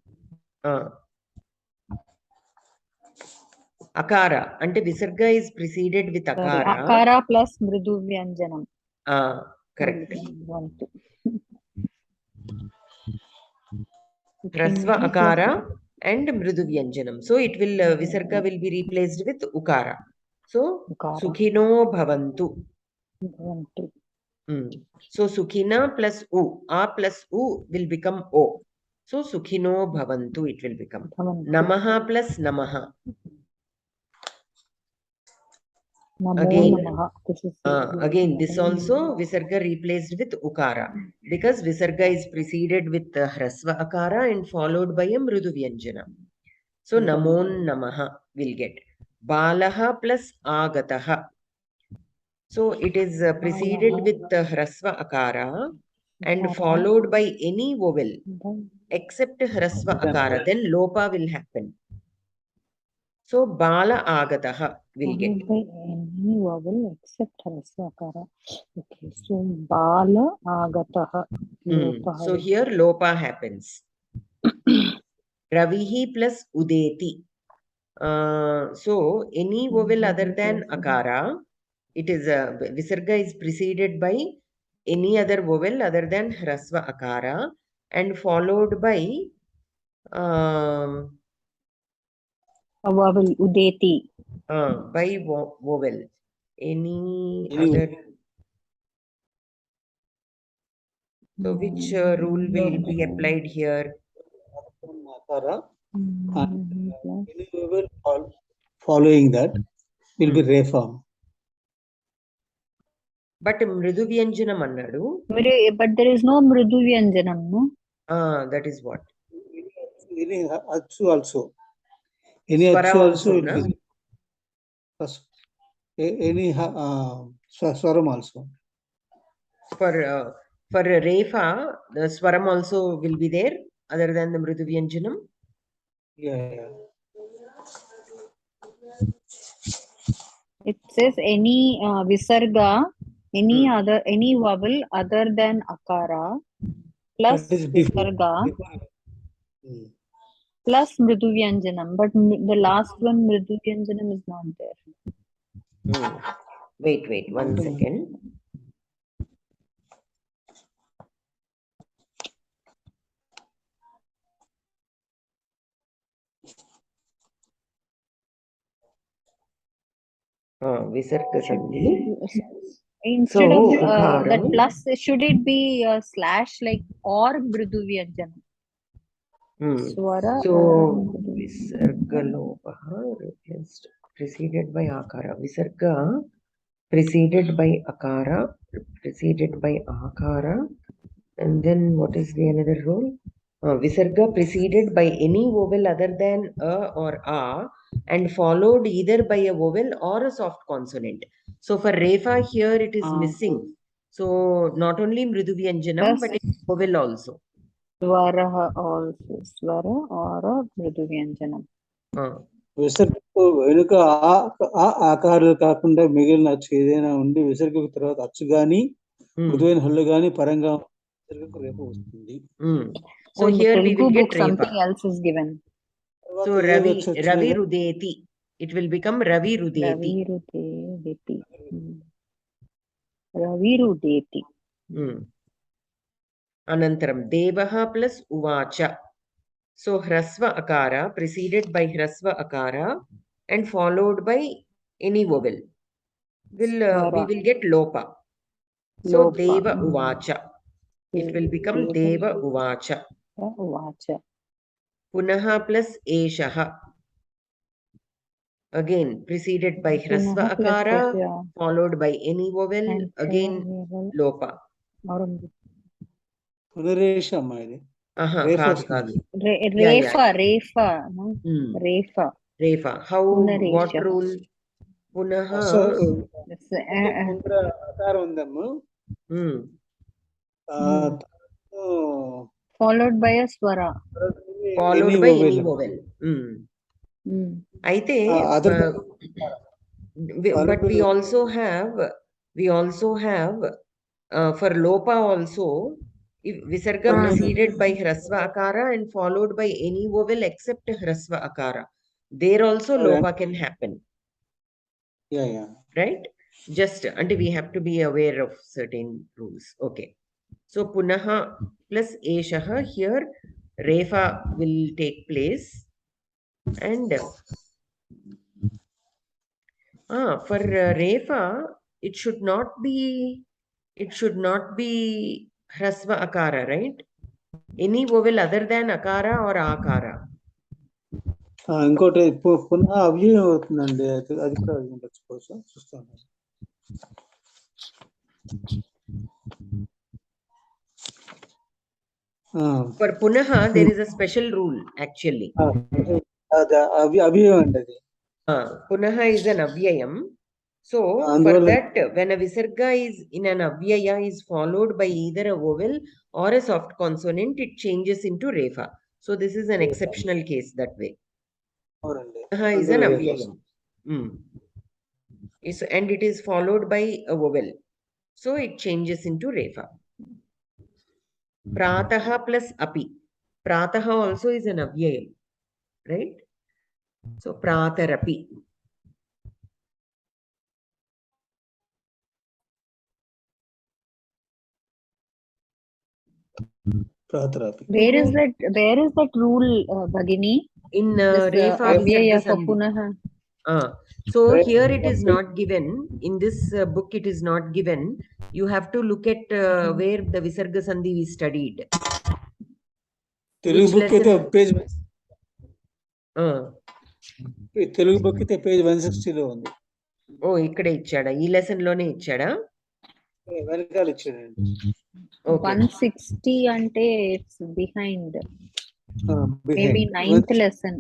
Akara. Ante Visarga is preceded with Sorry, Akara. Akara plus Mridu Vyanjanam. Correct. One, two. Hrasva Akara and Mridu Vyanjanam. So it will, Visarga will be replaced with Ukara. So, Ukara. Sukhino Bhavantu. Bhavantu. So, Sukhina plus U. A plus U will become O. So, Sukhino Bhavantu it will become. Bhavantu. Namaha plus Namaha. Again, this also Visarga replaced with Ukara. Because Visarga is preceded with Hrasva Akara and followed by a Mridu Vyanjana. So, Namon Namaha will get. Balaha plus Agataha. So, it is preceded with Hrasva Akara and followed by any vowel except Hrasva Akara. Then Lopa will happen. So, Bala Agataha will get. By any vowel except Hrasva Akara. Okay, so Bala Agataha. So, here Lopa happens. Ravihi plus Udeti. So, any vowel other than Akara, it is Visarga is preceded by any other vowel other than Hrasva Akara and followed by a vowel Udeti. By vowel. Any other. So, which rule will be applied here? Any vowel following that will be reform. But Mridu Vyanjanam annadu. But there is no Mridu Vyanjanam, no? That is what? Any Achu also. Any Swara Achu also, also. Any Swaram also. For Refa, the Swaram also will be there other than the Mridu Vyanjanam? Yeah. It says any Visarga, any vowel other than Akara plus Visarga plus Mridu Vyanjanam. But the last one, Mridu Vyanjanam, is not there. Wait, 1 second. Visarga Sandhi. Instead of that plus, should it be slash like or Mridu Vyanjanam? Swara. So, Visarga Lopaha replaced, preceded by Akara. Visarga preceded by Akara, preceded by Akara. And then what is the another rule? Visarga preceded by any vowel other than a or a and followed either by a vowel or a soft consonant. So for Refa here it is missing. So not only Mridu Vyanjanam but vowel also. Swara also. Swara or Mridu Vyanjanam. విసర్గకు వెనుక ఆ ఆకారాలు కాకుండా మిగిలిన అచ్చు ఏదైనా ఉండి విసర్గకు తర్వాత అచ్చు గాని మృదువైన హల్లు గాని పరంగా విసర్గకు రేపు వస్తుంది. So here we will get something else is given. So Ravi Rudeti. It will become Ravi Rudeti. Ravi Rudeti. Anantaram Devaha plus Uvacha. So Hrasva Akara preceded by Hrasva Akara and followed by any vowel. We will get Lopa. So Deva Uvacha. It will become Deva Uvacha. Punaha plus Eshaha. Again preceded by Hrasva Akara followed by any vowel. Again Lopa. పునరేషం ఇది. Refa. How? What rule? Punaha. ఆకారం ఉందమ్ము. Followed by a swara. Followed by any vowel. Aite, but we also have for Lopa also, if Visarga preceded by Hrasva Akara and followed by any vowel except Hrasva Akara. There also lopa can happen. Yeah. Right? Just until we have to be aware of certain rules. Okay. So punaha plus eshaha, here refa will take place, and for refa it should not be hrasva akara, right? Any vowel other than akara or akara. ఇంకోటి పునః అవ్యయం అవుతుందండి, అది కూడా ఉండొచ్చు, చూస్తాను. For punaha there is a special rule actually. అవ్యయం అండి అది. Punaha is an avyayam. So for that, when a visarga is in an avyaya is followed by either a vowel or a soft consonant, it changes into refa. So this is an exceptional case that way. Punaha is an avyayam. And it is followed by a vowel. So it changes into refa. Prataha plus api. Prataha also is an avyayam, right? So pratarapi. Where is that rule, Bhagini? In refa avyaya for sandhi. punaha. So here it is not given. In this book it is not given. You have to look at where the visarga sandhi we studied. Telugu book అయితే page Telugu book అయితే page 160 లో ఉంది. ఇక్కడే ఇచ్చాడా? ఈ lesson లోనే ఇచ్చాడా? వెనకాల ఇచ్చాడండి. 160 అంటే it's behind. Maybe 9th lesson.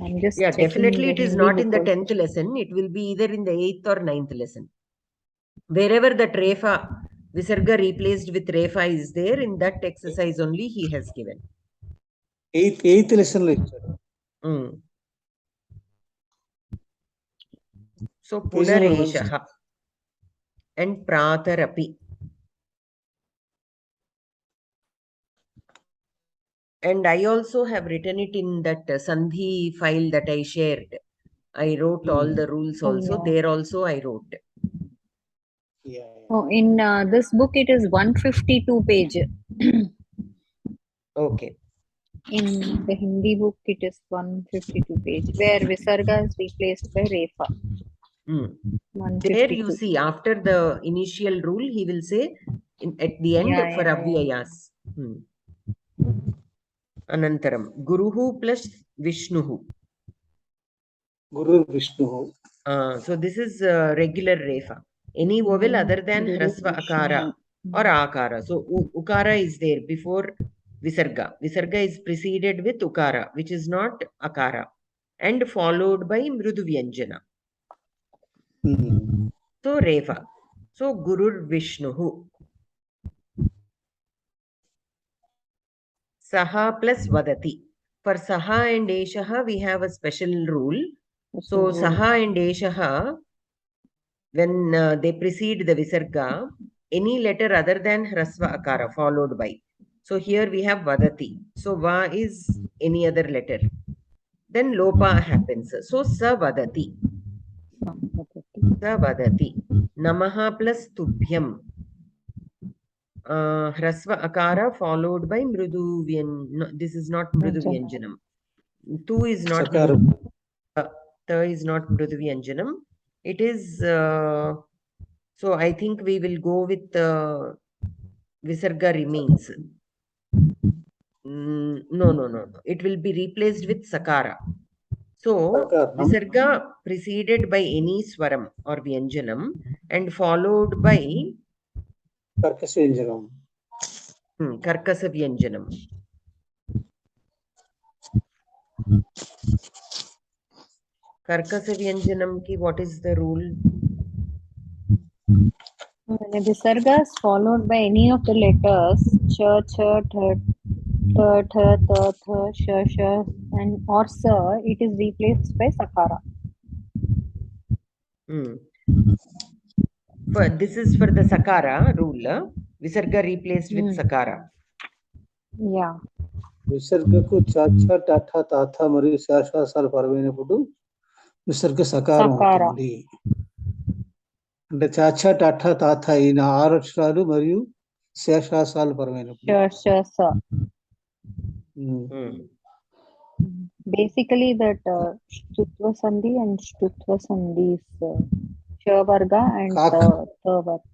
I'm just checking. Definitely it is not in the 10th lesson. It will be either in the 8th or 9th lesson. Wherever that refa visarga replaced with refa is there, in that exercise only he has given. 8th lesson lo ichcharu. So punareshaha and pratarapi. And I also have written it in that sandhi file that I shared. I wrote all the rules also. There also I wrote. In this book it is 152 page. Okay. In the Hindi book it is 152 page where visarga is replaced by refa. There you see, after the initial rule he will say at the end for avyayas. Anantaram guruhu plus vishnuhu. Guru Vishnuhu. So this is regular refa. Any vowel other than hrasva akara or akara. So ukara is there before visarga. Visarga is preceded with ukara, which is not akara, and followed by mrudu vyanjana. So refa. So gurur vishnuhu. Saha plus vadati. For saha and eshaha we have a special rule. So saha and eshaha, when they precede the visarga, any letter other than hrasva akara followed by. So here we have vadati. So va is any other letter. Then lopa happens. So sa vadati. Sa vadati. Namaha plus tubhyam. Hrasva akara followed by mrudu vyan. No, this is not mrudu vyanjanam. Tu is not ta is not mrudu vyanjanam. It is so I think we will go with visarga remains. No. It will be replaced with sakara. So visarga preceded by any swaram or vyanjanam and followed by karkasa vyanjanam. Karkasa vyanjanam. Karkasa vyanjanam ki what is the rule? When a visarga is followed by any of the letters cha, cha, tha, ta, tha, ta, tha, sha, sha, and or sa, it is replaced by sakara. This is for the sakara rule. Visarga replaced with sakara. Yeah. విసర్గకు చ టఠ తాథ మరియు శేషాసాలు పరమైనప్పుడు విసర్గ సకారం అవుతుంది. అంటే చ టఠ తాథ అయిన 6 అక్షరాలు మరియు శేషాసాలు పరమైనప్పుడు. Basically that Shtutva Sandhi and Shtutva Sandhi is Shavarga and Tavarga.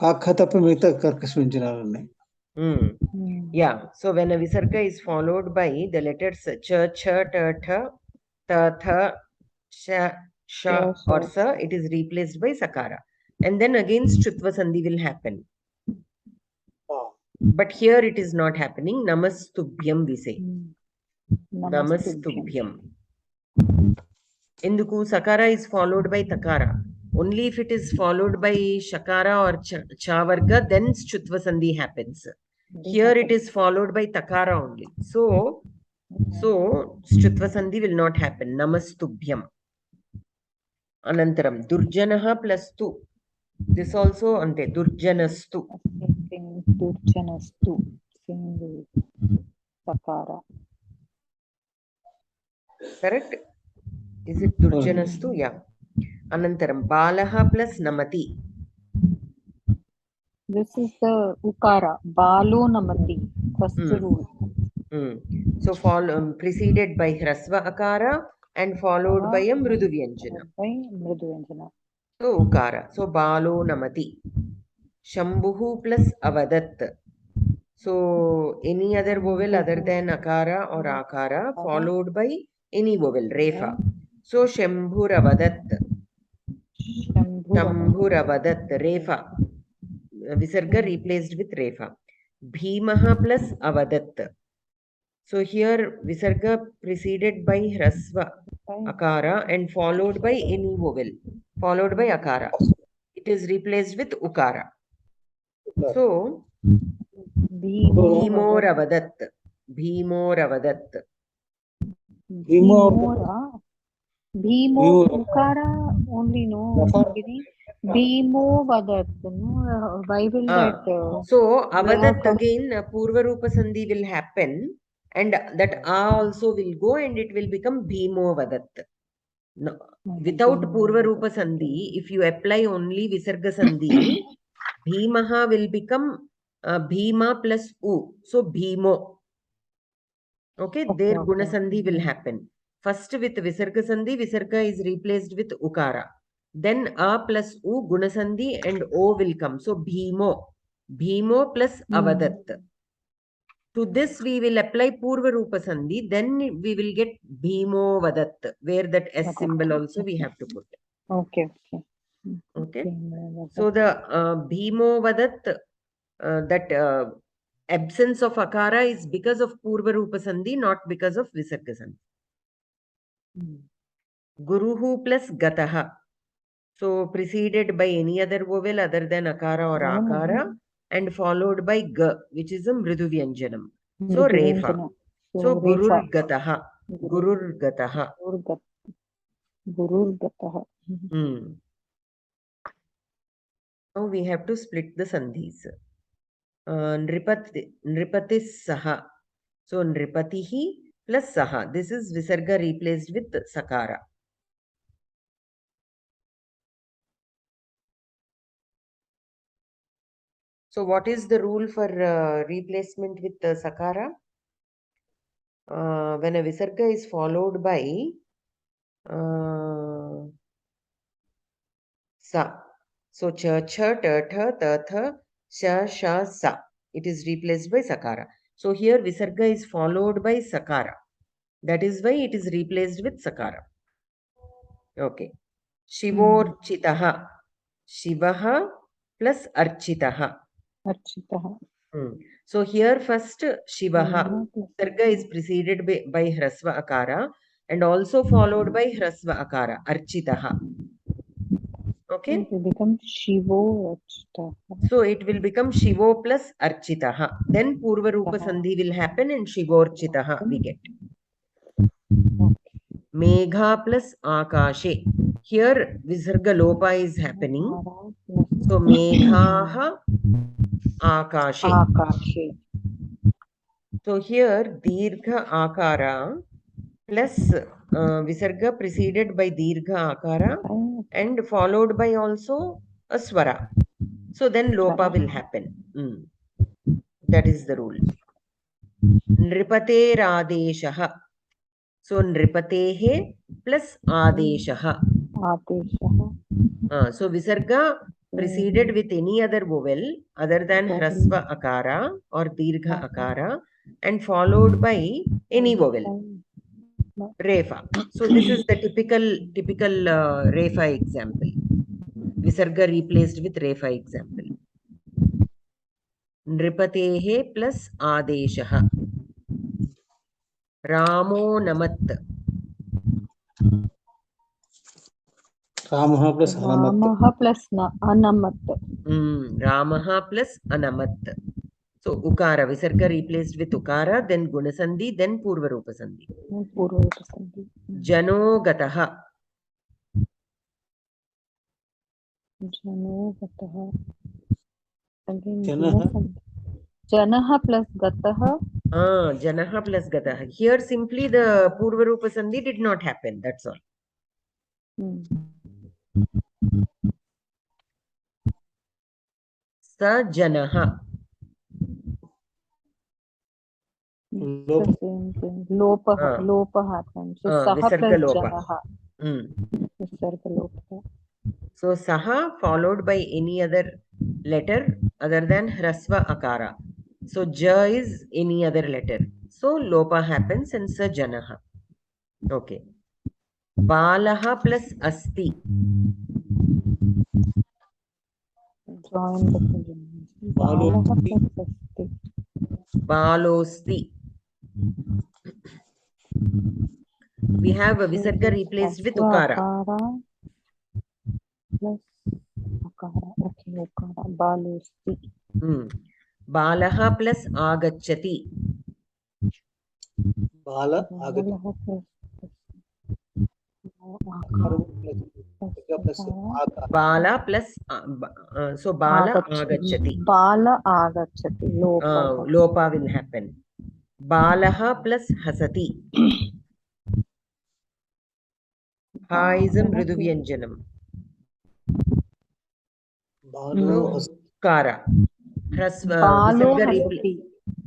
Kakha tappa migitha karkasha vyanjanalu unnai. Yeah, so when a visarga is followed by the letters cha, ta, tha, sha, or sa, it is replaced by sakara. And then again Shtutva Sandhi will happen. But here it is not happening. Namastubhyam we say. Namastubhyam. Enduku sakara is followed by takara. Only if it is followed by shakara or chavarga, then Shtutva Sandhi happens. Here it is followed by takara only. So Shtutva Sandhi will not happen. Namastubhyam. Anantaram. Durjanaha plus tu. This also ante. Durjanastu. Durjanastu. Single sakara. Correct? Is it Durjanastu? Yeah. Anantaram. Balaha plus namati. This is the ukara. Balo namati. First rule. So preceded by hrasva akara and followed by a mridu vyanjana. So ukara. So balo namati. Shambhuhu plus avadat. So any other vowel other than akara or akara followed by any vowel, refa. So shambhuravadat. Shambhuravadat, refa. Visarga replaced with refa. Bhimaha plus avadat. So here visarga preceded by hrasva akara and followed by any vowel, followed by akara. It is replaced with ukara. So Bhimoravadat. Bhimoravadat. Bhimo ukara only no. Bhimo vadat. No, why will that? So avadat again purva rupa sandhi will happen, and that a also will go, and it will become bhimo vadat. No, without purva rupa sandhi, if you apply only visarga sandhi, bhimaha will become bhima plus u. So bhimo. Okay, there guna sandhi will happen. First with visarga sandhi, visarga is replaced with ukara. Then a plus u guna sandhi and o will come. So bhimo. Bhimo plus avadat. To this we will apply purva rupa sandhi. Then we will get bhimo vadat, where that s symbol also we have to put. Okay. So the bhimo vadat, that absence of akara is because of purva rupa sandhi, not because of visarga sandhi. Guruhu plus gataha. So preceded by any other vowel other than akara or akara and followed by ga, which is a mridu vyanjanam. So refa. So gurur gataha. Gurur gataha. Now we have to split the sandhis. Nripatis saha. So nripatihi plus saha. This is visarga replaced with sakara. So what is the rule for replacement with sakara? When a visarga is followed by sa. So cha, ta, tha, sha, sa. It is replaced by sakara. So here visarga is followed by sakara. That is why it is replaced with sakara. Okay. Shivorchitaha. Shivaha plus architaha. So here first Shivaha. Visarga is preceded by hrasva akara and also followed by hrasva akara. Architaha. Okay. It will become Shivo Architaha. So it will become Shivo plus Architaha. Then Purva Rupa Sandhi will happen and Shivorchitaha we get. Megha plus Akashe. Here Visarga Lopa is happening. So Meghaha Akashe. So here dirgha akara plus visarga preceded by dirgha akara and followed by also a swara. So then lopa will happen. That is the rule. Nripate radeshaha. So nripatehe plus adeshaha. So visarga preceded with any other vowel other than hrasva akara or dirgha akara and followed by any vowel. Refa. So this is the typical refa example. Visarga replaced with refa example. Nripatehe plus adeshaha. Ramo namat. Ramaha plus anamat. Ramaha plus anamat. Ramaha plus anamat. So ukara, visarga replaced with ukara, then gunasandhi, then purvarupa sandhi. Jano gataha. Janaha plus gataha. Janaha plus gataha. Here simply the purvarupa sandhi did not happen. That's all. Sa janaha. Lopa happens. So saha visarga plus lopa. janaha. Visarga lopa. So saha followed by any other letter other than hrasva akara. So ja is any other letter. So lopa happens and sa janaha. Okay. Balaha plus asti. Join the Balaha plus asti. Balosti. We have a visarga replaced with ukara. Plus akara. Okay, ukara. Balosti. Balaha plus agacchati. Bala agacchati. Bala plus so bala agacchati. Bala agacchati. Lopa will happen. Balaha plus hasati. Ha is a mriduvyanjanam. Ukara.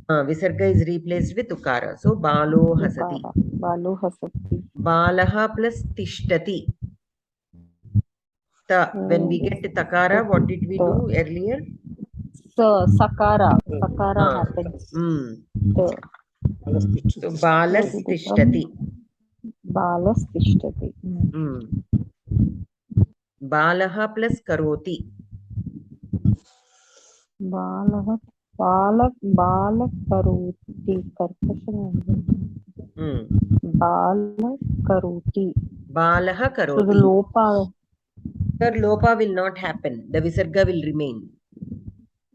Visarga is replaced with ukara. So balo hasati. Balaha plus tishtati. Ta. When we get takara, what did we do earlier? Sakara happens. So balas tishtati. Balaha plus karoti. Balak karoti. Balaha karoti. So the lopa. Sir, lopa will not happen. The visarga will remain.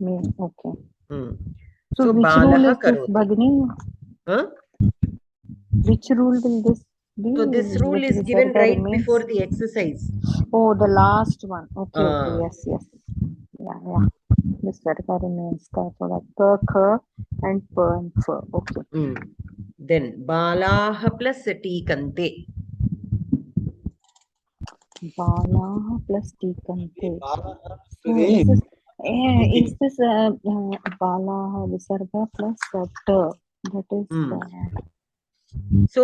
Okay. So which rule is this, Bhagini? Which rule will this be? So this rule is given right before the exercise. Oh, the last one. Okay. Yes. Yeah. Visarga remains for ka and pa and fa. Okay. Then balaha plus tikante. Balaha plus tikante. So is this balaha visarga plus ta? That is. So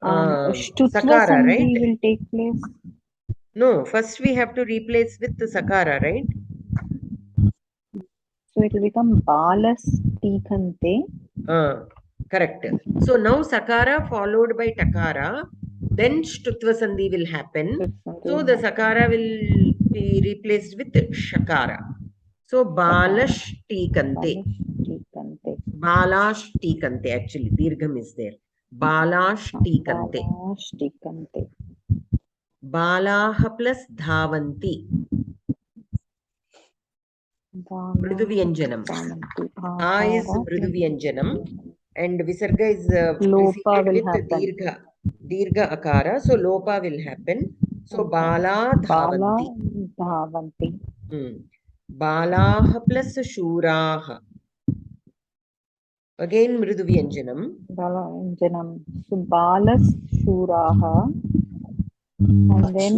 Shtutva sakara, sandhi right? will take place. No, first we have to replace with the sakara, right? So it will become balas tikante. Correct. So now sakara followed by takara, then shtutva sandhi will happen. So the sakara will be replaced with shakara. So balash tikante. Balash tikante. Actually, dirgham is there. Balash tikante. Balaha plus dhavanti. Mriduvyanjanam. A is mriduvyanjanam and visarga is preceded with dirgha akara. So lopa will happen. So bala dhavanti. Balaha plus shuraha. Again Mriduvyanjanam. Balavyanjanam. So Balas Shuraha. And then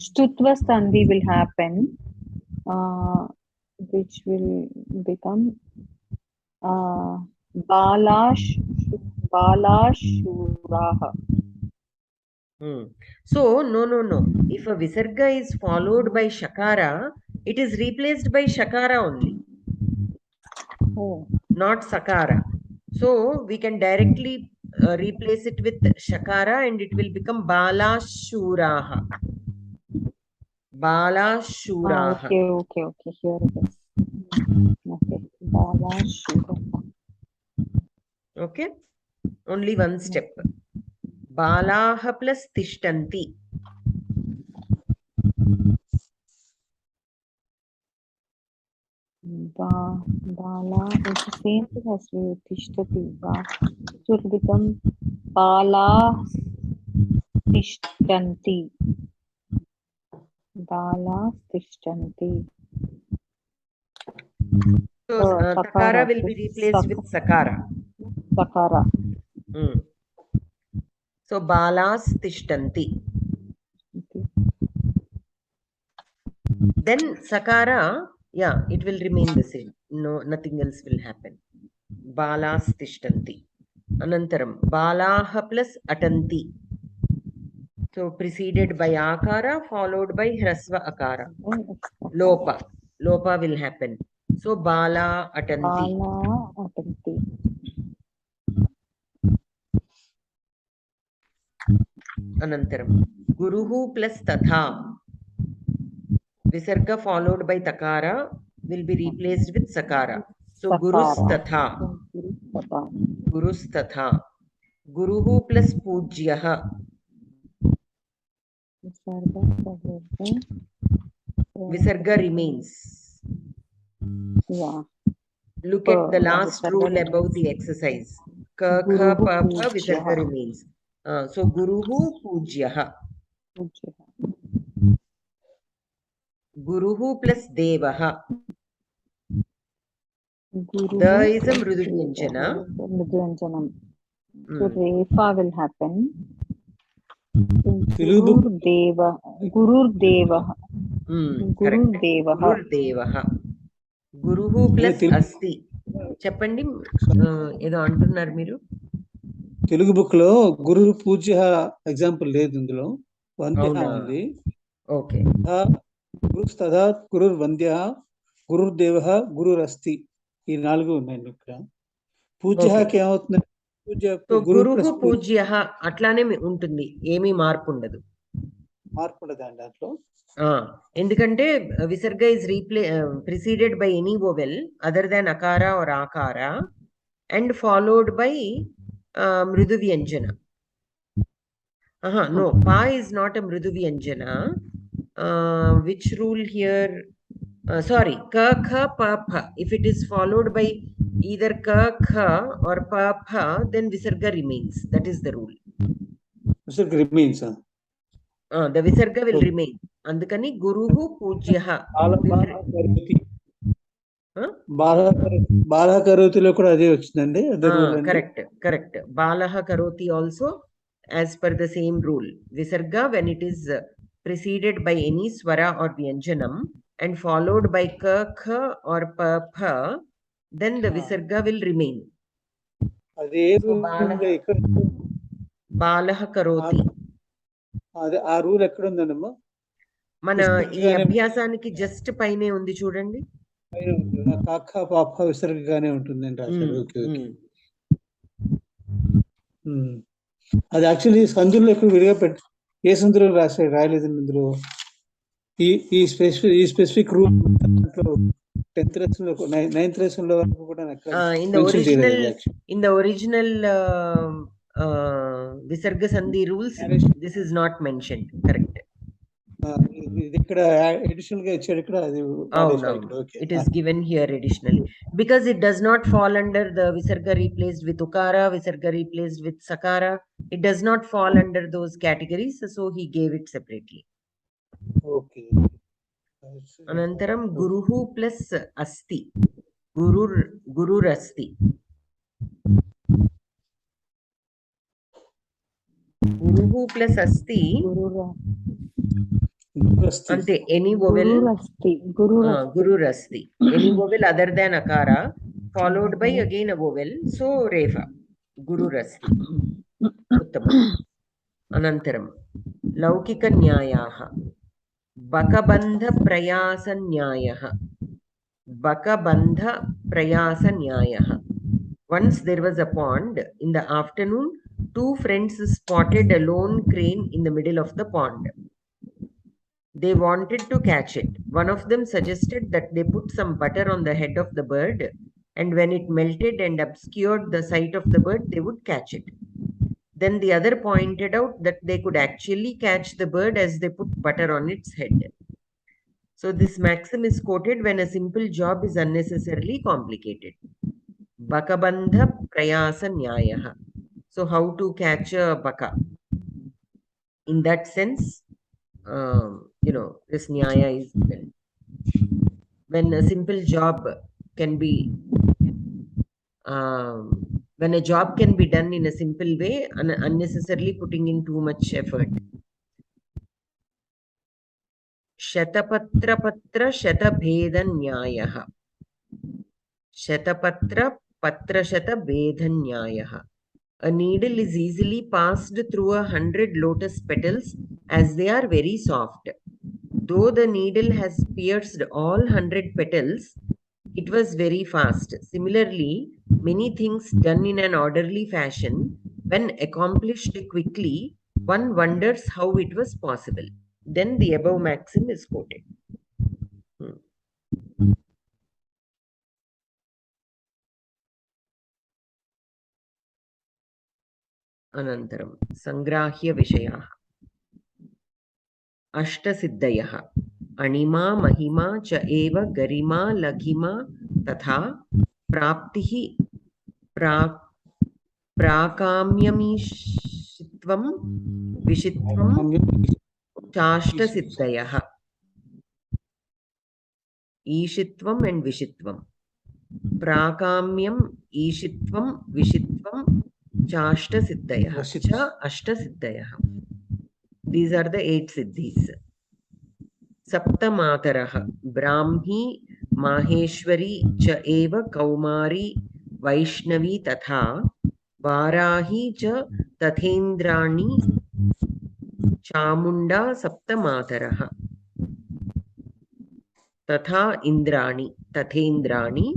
Stutva Sandhi will happen, which will become Balashuraha. So, no. If a Visarga is followed by Shakara, it is replaced by Shakara only. Oh. Not Sakara. So, we can directly replace it with Shakara and it will become Balashuraha. Balashuraha. Okay. Here it is. Okay. Balashuraha. Okay. Only one step. Balaha plus Tishtanti. Bala is the same thing as Tishtati. So it will become Bala Tishtanti. Bala Tishtanti. So, Takara will be replaced with Sakara. Sakara. So, Balas Tishtanti. Okay. Then Sakara, yeah, it will remain the same. No, nothing else will happen. Balas Tishtanti. Anantaram, Balaha plus Atanti. So, preceded by Akara, followed by Hrasva Akara. Lopa. Lopa will happen. So, Bala Atanti. Bala Atanti. Anantaram, Guruhu plus Tatha. Visarga followed by Takara will be replaced with Sakara. So, Gurus Tatha. Gurus Tatha. Guruhu plus Pujyaha. Visarga remains. Yeah. Look at the last rule above the exercise. Ka, kha, pa, pa, Visarga remains. So, Guruhu Pujyaha. Guruhu plus Devaha. The is a Mriduvyanjana. So Refa will happen. Gurur Deva. Gurur Devaha. Guruhu plus Asti. చెప్పండి ఏదో అంటున్నారు మీరు. Telugu book లో గురు పూజ్య example లేదు ఇందులో. వంద్య ఉంది. Okay. గురుస్తదా గురుర్ వంద్య గురుర్దేవ గురురస్తి ఈ 4 ఉన్నాయండి ఇక్కడ. పూజ్యకి ఏమవుతుంది? గురుహు పూజ్య అట్లానే ఉంటుంది, ఏమీ మార్పు ఉండదు. మార్పు ఉండదండి దాంట్లో. ఎందుకంటే విసర్గ is preceded by any vowel other than akara or akara and followed by mriduvyanjana. No, pa is not a mriduvyanjana. Which rule here? Sorry, ka, kha, pa, pha. If it is followed by either ka, kha or pa, pha, then visarga remains. That is the rule. Visarga remains. The visarga will remain. Andukani guruhu pujyaha. బాలహ కరోతిలో కూడా అదే వచ్చిందండి. Correct. Balaha karoti also as per the same rule. Visarga, when it is preceded by any swara or vyanjanam and followed by ka, kha or pa, pha, then the visarga will remain. Balaha karoti. ఆ rule ఎక్కడ ఉందన్నమ్మా? మన ఈ అభ్యాసానికి just పైనే ఉంది చూడండి. కాక పాప విసర్గగానే ఉంటుందండి రాశారు. ఓకే. అది యాక్చువల్లీ సందులో ఎక్కడ విడిగా ఏ సందులో రాయలేదండి ఇందులో. ఈ స్పెసిఫిక్ రూల్ 10th lesson లో 9th lesson లో వరకు కూడా in the original visarga sandhi rules this is not mentioned. Correct. ఇక్కడ అడిషనల్ గా ఇచ్చాడు. ఇక్కడ అది it is given here additionally because it does not fall under the visarga replaced with ukara, visarga replaced with sakara. It does not fall under those categories, so he gave it separately. Okay. Anantaram guruhu plus asti. Gururasti. Guruhu plus asti. Ante any vowel. Gururasti. Any vowel other than akara followed by again a vowel. So refa. Gururasti. Uttamam. Anantaram. Laukika nyayaha. Bakabandha prayasa nyayaha. Bakabandha prayasa nyayaha. Once there was a pond. In the afternoon, two friends spotted a lone crane in the middle of the pond. They wanted to catch it. One of them suggested that they put some butter on the head of the bird, and when it melted and obscured the sight of the bird, they would catch it. Then the other pointed out that they could actually catch the bird as they put butter on its head. So this maxim is quoted when a simple job is unnecessarily complicated. Bakabandha prayasa nyayaha. So how to catch a baka? In that sense, this nyaya is given. When a simple job can be, when a job can be done in a simple way, unnecessarily putting in too much effort. Shatapatra patra shatabheda nyayaha. Shatapatra patra shatabheda nyayaha. A needle is easily passed through 100 lotus petals as they are very soft. Though the needle has pierced all 100 petals, it was very fast. Similarly, many things done in an orderly fashion, when accomplished quickly, one wonders how it was possible. Then the above maxim is quoted. Anantaram, Sangrahya Vishayaha. Ashtasiddhayaha. Anima, Mahima, Cha Eva, Garima, Laghima, Tatha, Praptihi, Prakamyamishitvam, Vishitvam, Chashtasiddhayaha. Ishitvam and Vishitvam. Prakamyam, Ishitvam, Vishitvam, Chashtasiddhayaha. Cha Ashtasiddhayaha. These are the 8 siddhis. Saptamataraha. Brahmi, Maheshwari, Cha Eva, Kaumari, Vaishnavi, Tatha, Varahi, Cha Tathendrani, Chamunda, Saptamataraha. Tatha Indrani, Tathendrani,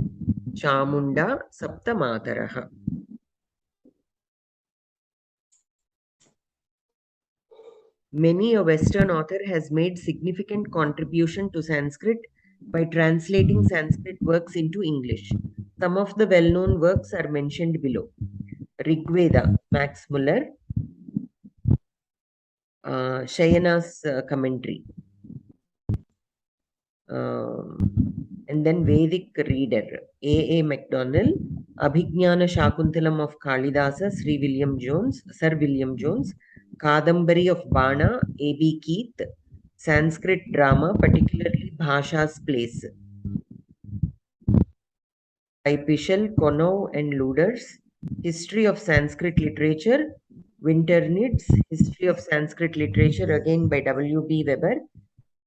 Chamunda, Saptamataraha. Many a Western author has made significant contribution to Sanskrit by translating Sanskrit works into English. Some of the well-known works are mentioned below. Rigveda, Max Muller, Shayana's commentary, and then Vedic Reader, A. MacDonald, Abhignana Shakuntalam of Kalidasa, Sir William Jones, Kadambari of Bana, A.B. Keith, Sanskrit drama, particularly Bhasha's Place, by Pichel, Konov and Luders, History of Sanskrit Literature, Winternitz, History of Sanskrit Literature, again by W.B. Weber,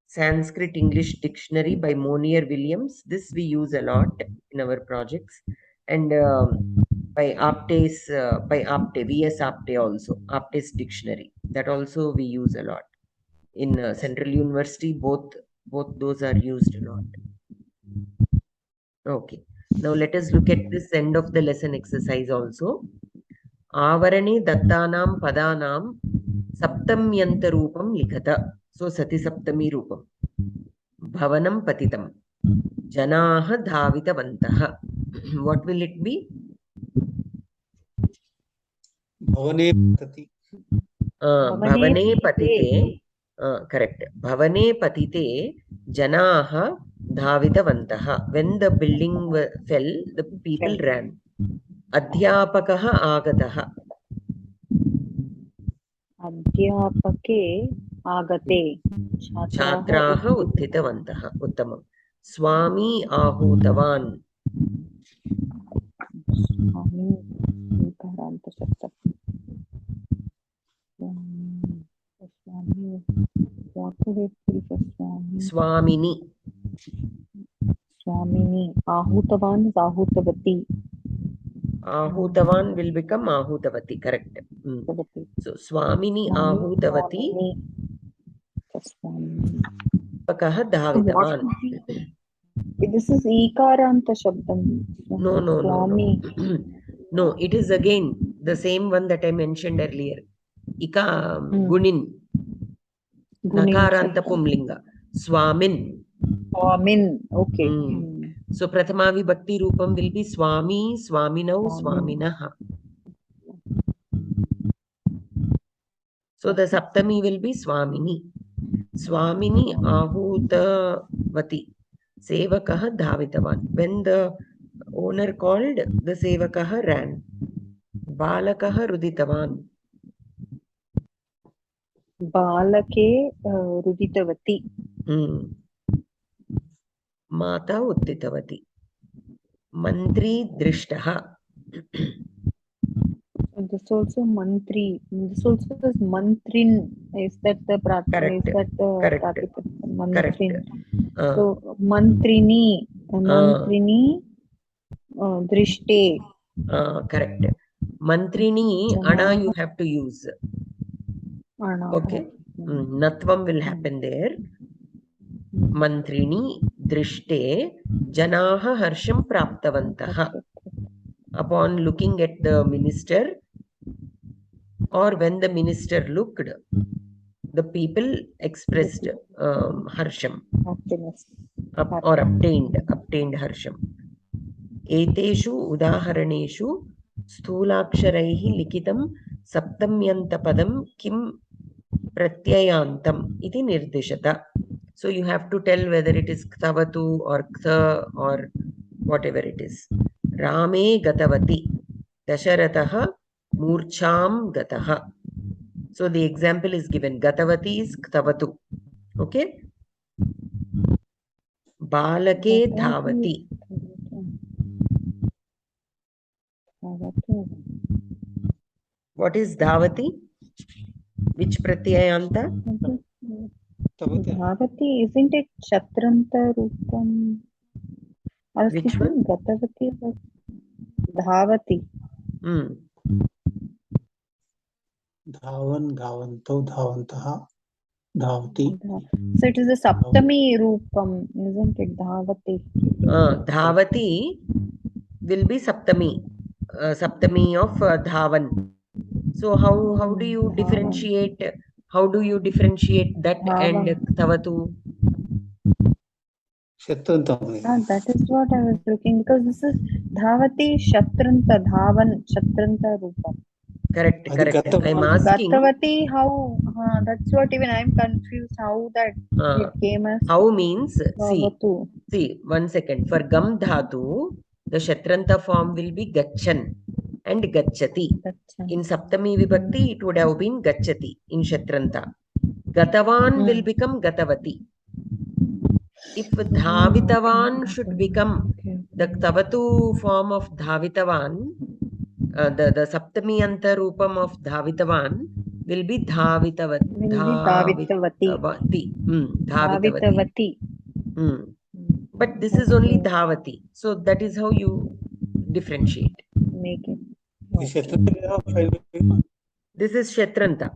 Sanskrit English Dictionary by Monier Williams. This we use a lot in our projects. And by Apte's, V.S. Apte also, Apte's Dictionary. That also we use a lot. In Central University, both those are used a lot. Okay. Now let us look at this end of the lesson exercise also. Avarane dattanam padanam saptamyanta roopam likhata. So Sati Saptami roopam. Bhavanam patitam. Janaha dhavitavantaha. What will it be? Bhavane patati. Bhavane patite. Correct. Bhavane patite janaha dhavitavantaha. When the building fell, the people ran. Adhyapakaha agataha. Adhyapake agate. Chhatraha uttitavantaha. Uttamam. Swami ahutavan. Swami. Ikaranta Shabdam. Swami. What would it be for Swami? Swamini. Swamini. Ahutavan is Ahutavati. Ahutavan will become Ahutavati. Correct. So Swamini Ahutavati. Swamini. Davitavan. This is Ikaranta Shabdam. No. No, it is again the same one that I mentioned earlier. Ika Gunin. Nakaranta Pumlinga. Swamin. Swamin. Okay. So Prathama Vibhakti Rupam will be Swami, Swaminau, Swaminaha. So the Saptami will be Swamini. Swamini Ahutavati. Sevakaha Davitavan. When the owner called, the Sevakaha ran. Balakaha Ruditavan. Balake Ruditavati. Mata Uttitavati. Mantri Drishtaha. This also Mantri. This also is Mantrin. Is that the Correct. Is that the Correct. Mantrin? So Mantrini. Mantrini Drishte. Correct. Mantrini, Ana you have to use. Okay. Natvam will happen there. Mantrini Drishte Janaha Harsham Praptavantaha. Upon looking at the minister, or when the minister looked, the people expressed Harsham. Or obtained Harsham. Eteshu Udaharaneshu Sthulaksharaihi Likitam Saptamyantapadam Kim Pratyayantam iti nirdishata. So you have to tell whether it is Ktavatu or Ktha or whatever it is. Rame Gatavati Dasharataha Murcham Gataha. So the example is given. Gatavati is Ktavatu. Okay. Balake Dhavati. What is Dhavati? Which Pratyayanta? Dhavati, isn't it Chatranta Rupam? I was Which thinking one? Gatavati was Dhavati. Dhavan, Dhavanto, Dhavantaha, Dhavati. So it is the Saptami Rupam, isn't it? Dhavati. Dhavati will be Saptami. Saptami of Dhavan. So how do you differentiate? How do you differentiate that and Ktavatu? Shatranta. That is what I was looking, because this is Dhavati Shatranta Dhavan Shatranta Rupam. Correct. I'm asking. Gatavati, how? That's what even I'm confused. How that it came as. How means, Dhavatu. see, 1 second. For Gam Dhatu, the Shatranta form will be Gachan and Gacchati. In Saptami Vibhakti, it would have been Gacchati in Shatranta. Gatavan will become Gatavati. If Dhavitavan should become the Ktavatu form of Dhavitavan, the Saptami Anta Rupam of Dhavitavan will be Dhavitavati. Dhavitavati. But this is only Dhavati. So that is how you differentiate. Make it. This is Shatranta.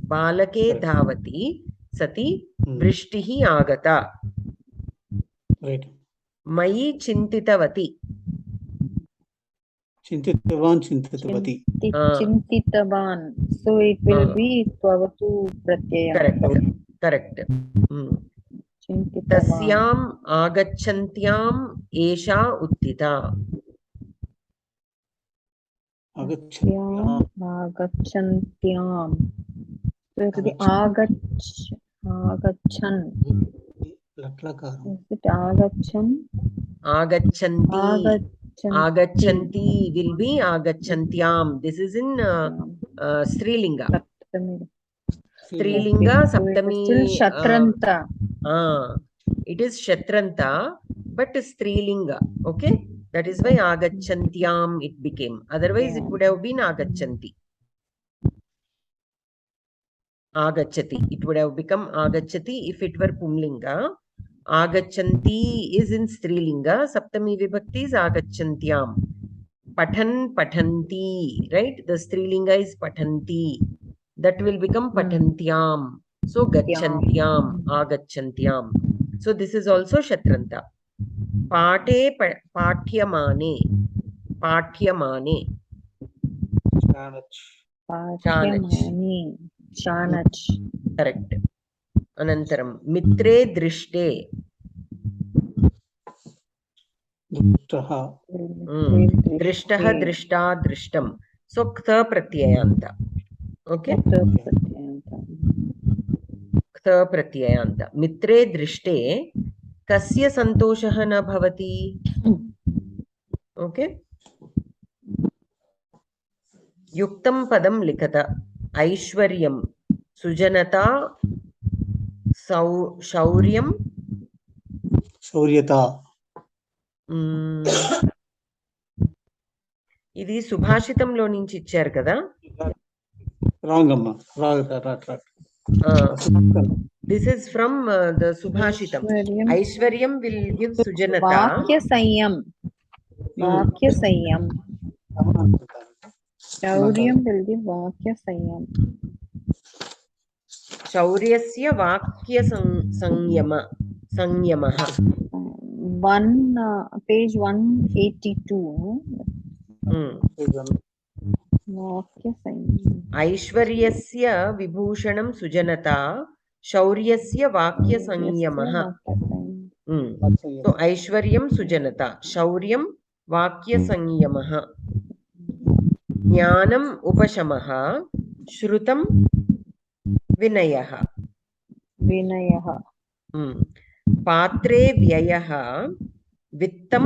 Balake Dhavati Sati Vrishtihi Agata. Right. Mayi Chintitavati. Chintitavan, Chintitavati. Chintitavan. So it will be Tvavatu Pratyaya. Correct. Tasyam Agachantyam Esha Uttita. Agachantyam. So it will be Agachan. Is it Agachan? Agachanti. Agachanti will be Agachantyam. This is in Strilinga. Strilinga, Saptami. Still Shatranta. It is Shatranta, but Strilinga. Okay. That is why agachantyam it became. Otherwise, it would have been agachanti. Agachati. It would have become agachati if it were pumlinga. Agachanti is in strilinga. Saptami vibhakti is agachantyam. Pathan, pathanti. Right? The strilinga is pathanti. That will become patantyam. So gachantyam, agachantyam. So this is also Shatranta. Pate pathyamane. Pathyamane. Pathyamane. Chanach. Correct. Anantaram. Mitre drishte. Drishtaha, drishta, drishtam. So ktha pratyayanta. Okay. Ktha pratyayanta. Mitre drishte. Kasya santoshaha na bhavati. Okay. Yuktam padam likata. Aishwaryam. Sujanata. Shauryam. Shauryata. ఇది సుభాషితంలో నుంచి ఇచ్చారు కదా. Wrong అమ్మా. This is from the Subhashitam. Aishwaryam will give Sujanata. Vakya Sanyam. Vakya Sanyam. Shauryam will give Vakya Sanyam. Shauryasya Vakya Sanyamaha. Page 182. Vakya Sanyam. Aishwaryasya Vibhushanam Sujanata. Shauryasya Vakya Sanyamaha. So Aishwaryam Sujanata. Shauryam Vakya Sanyamaha. Jnanam Upashamaha. Shrutam Vinayaha. Patre Vyayaha. Vittam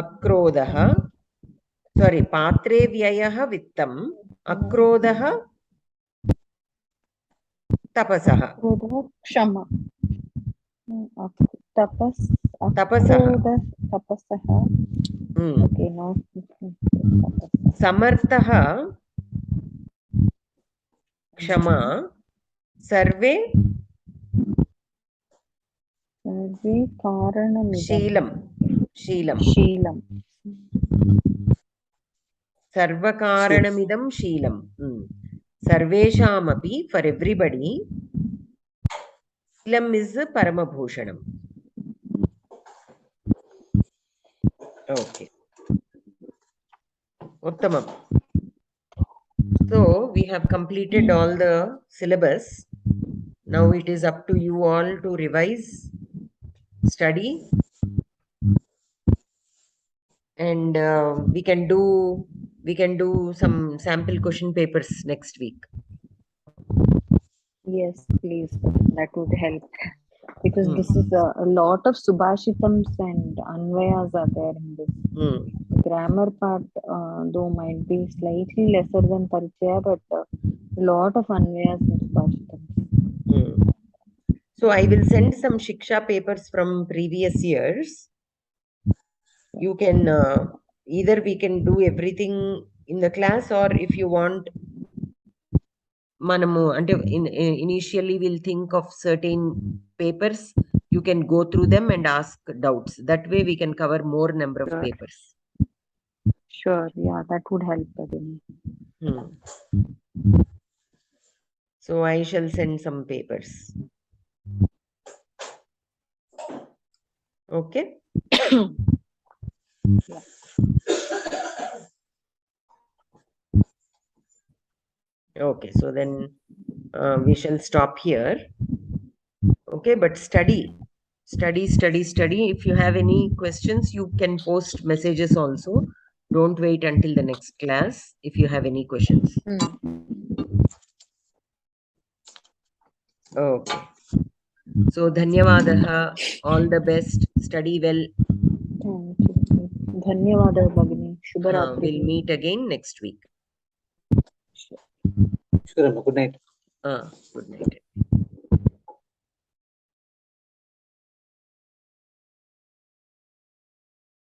Akrodaha. Sorry, Patre Vyayaha Vittam Akrodaha Tapasaha. Kshama. Tapasaha. Okay, no. Samarthaha Kshama. Sarve Karanamidam. Sheelam. Sarvakaranamidam Sheelam. Sarveshamapi, for everybody. Sheelam is Paramabhushanam. Okay. Uttamam. So we have completed all the syllabus. Now it is up to you all to revise, study, and we can do some sample question papers next week. Yes, please. That would help. Because this is a lot of subhashitams and anvayas are there in this. The grammar part, though, might be slightly lesser than Parichaya, but a lot of anvayas and subhashitams. So I will send some Shiksha papers from previous years. You can either we can do everything in the class, or if you want, Manamu, until initially we'll think of certain papers. You can go through them and ask doubts. That way we can cover more number of papers. Sure, yeah, that would help. So I shall send some papers. Okay. Okay, so then we shall stop here. Okay, but study. If you have any questions, you can post messages also. Don't wait until the next class if you have any questions. Okay. So, Dhanyavadaha. All the best. Study well. Dhanyavadaha, Bhagini. Shubharatri. We'll meet again next week. Sure, good night. Good night.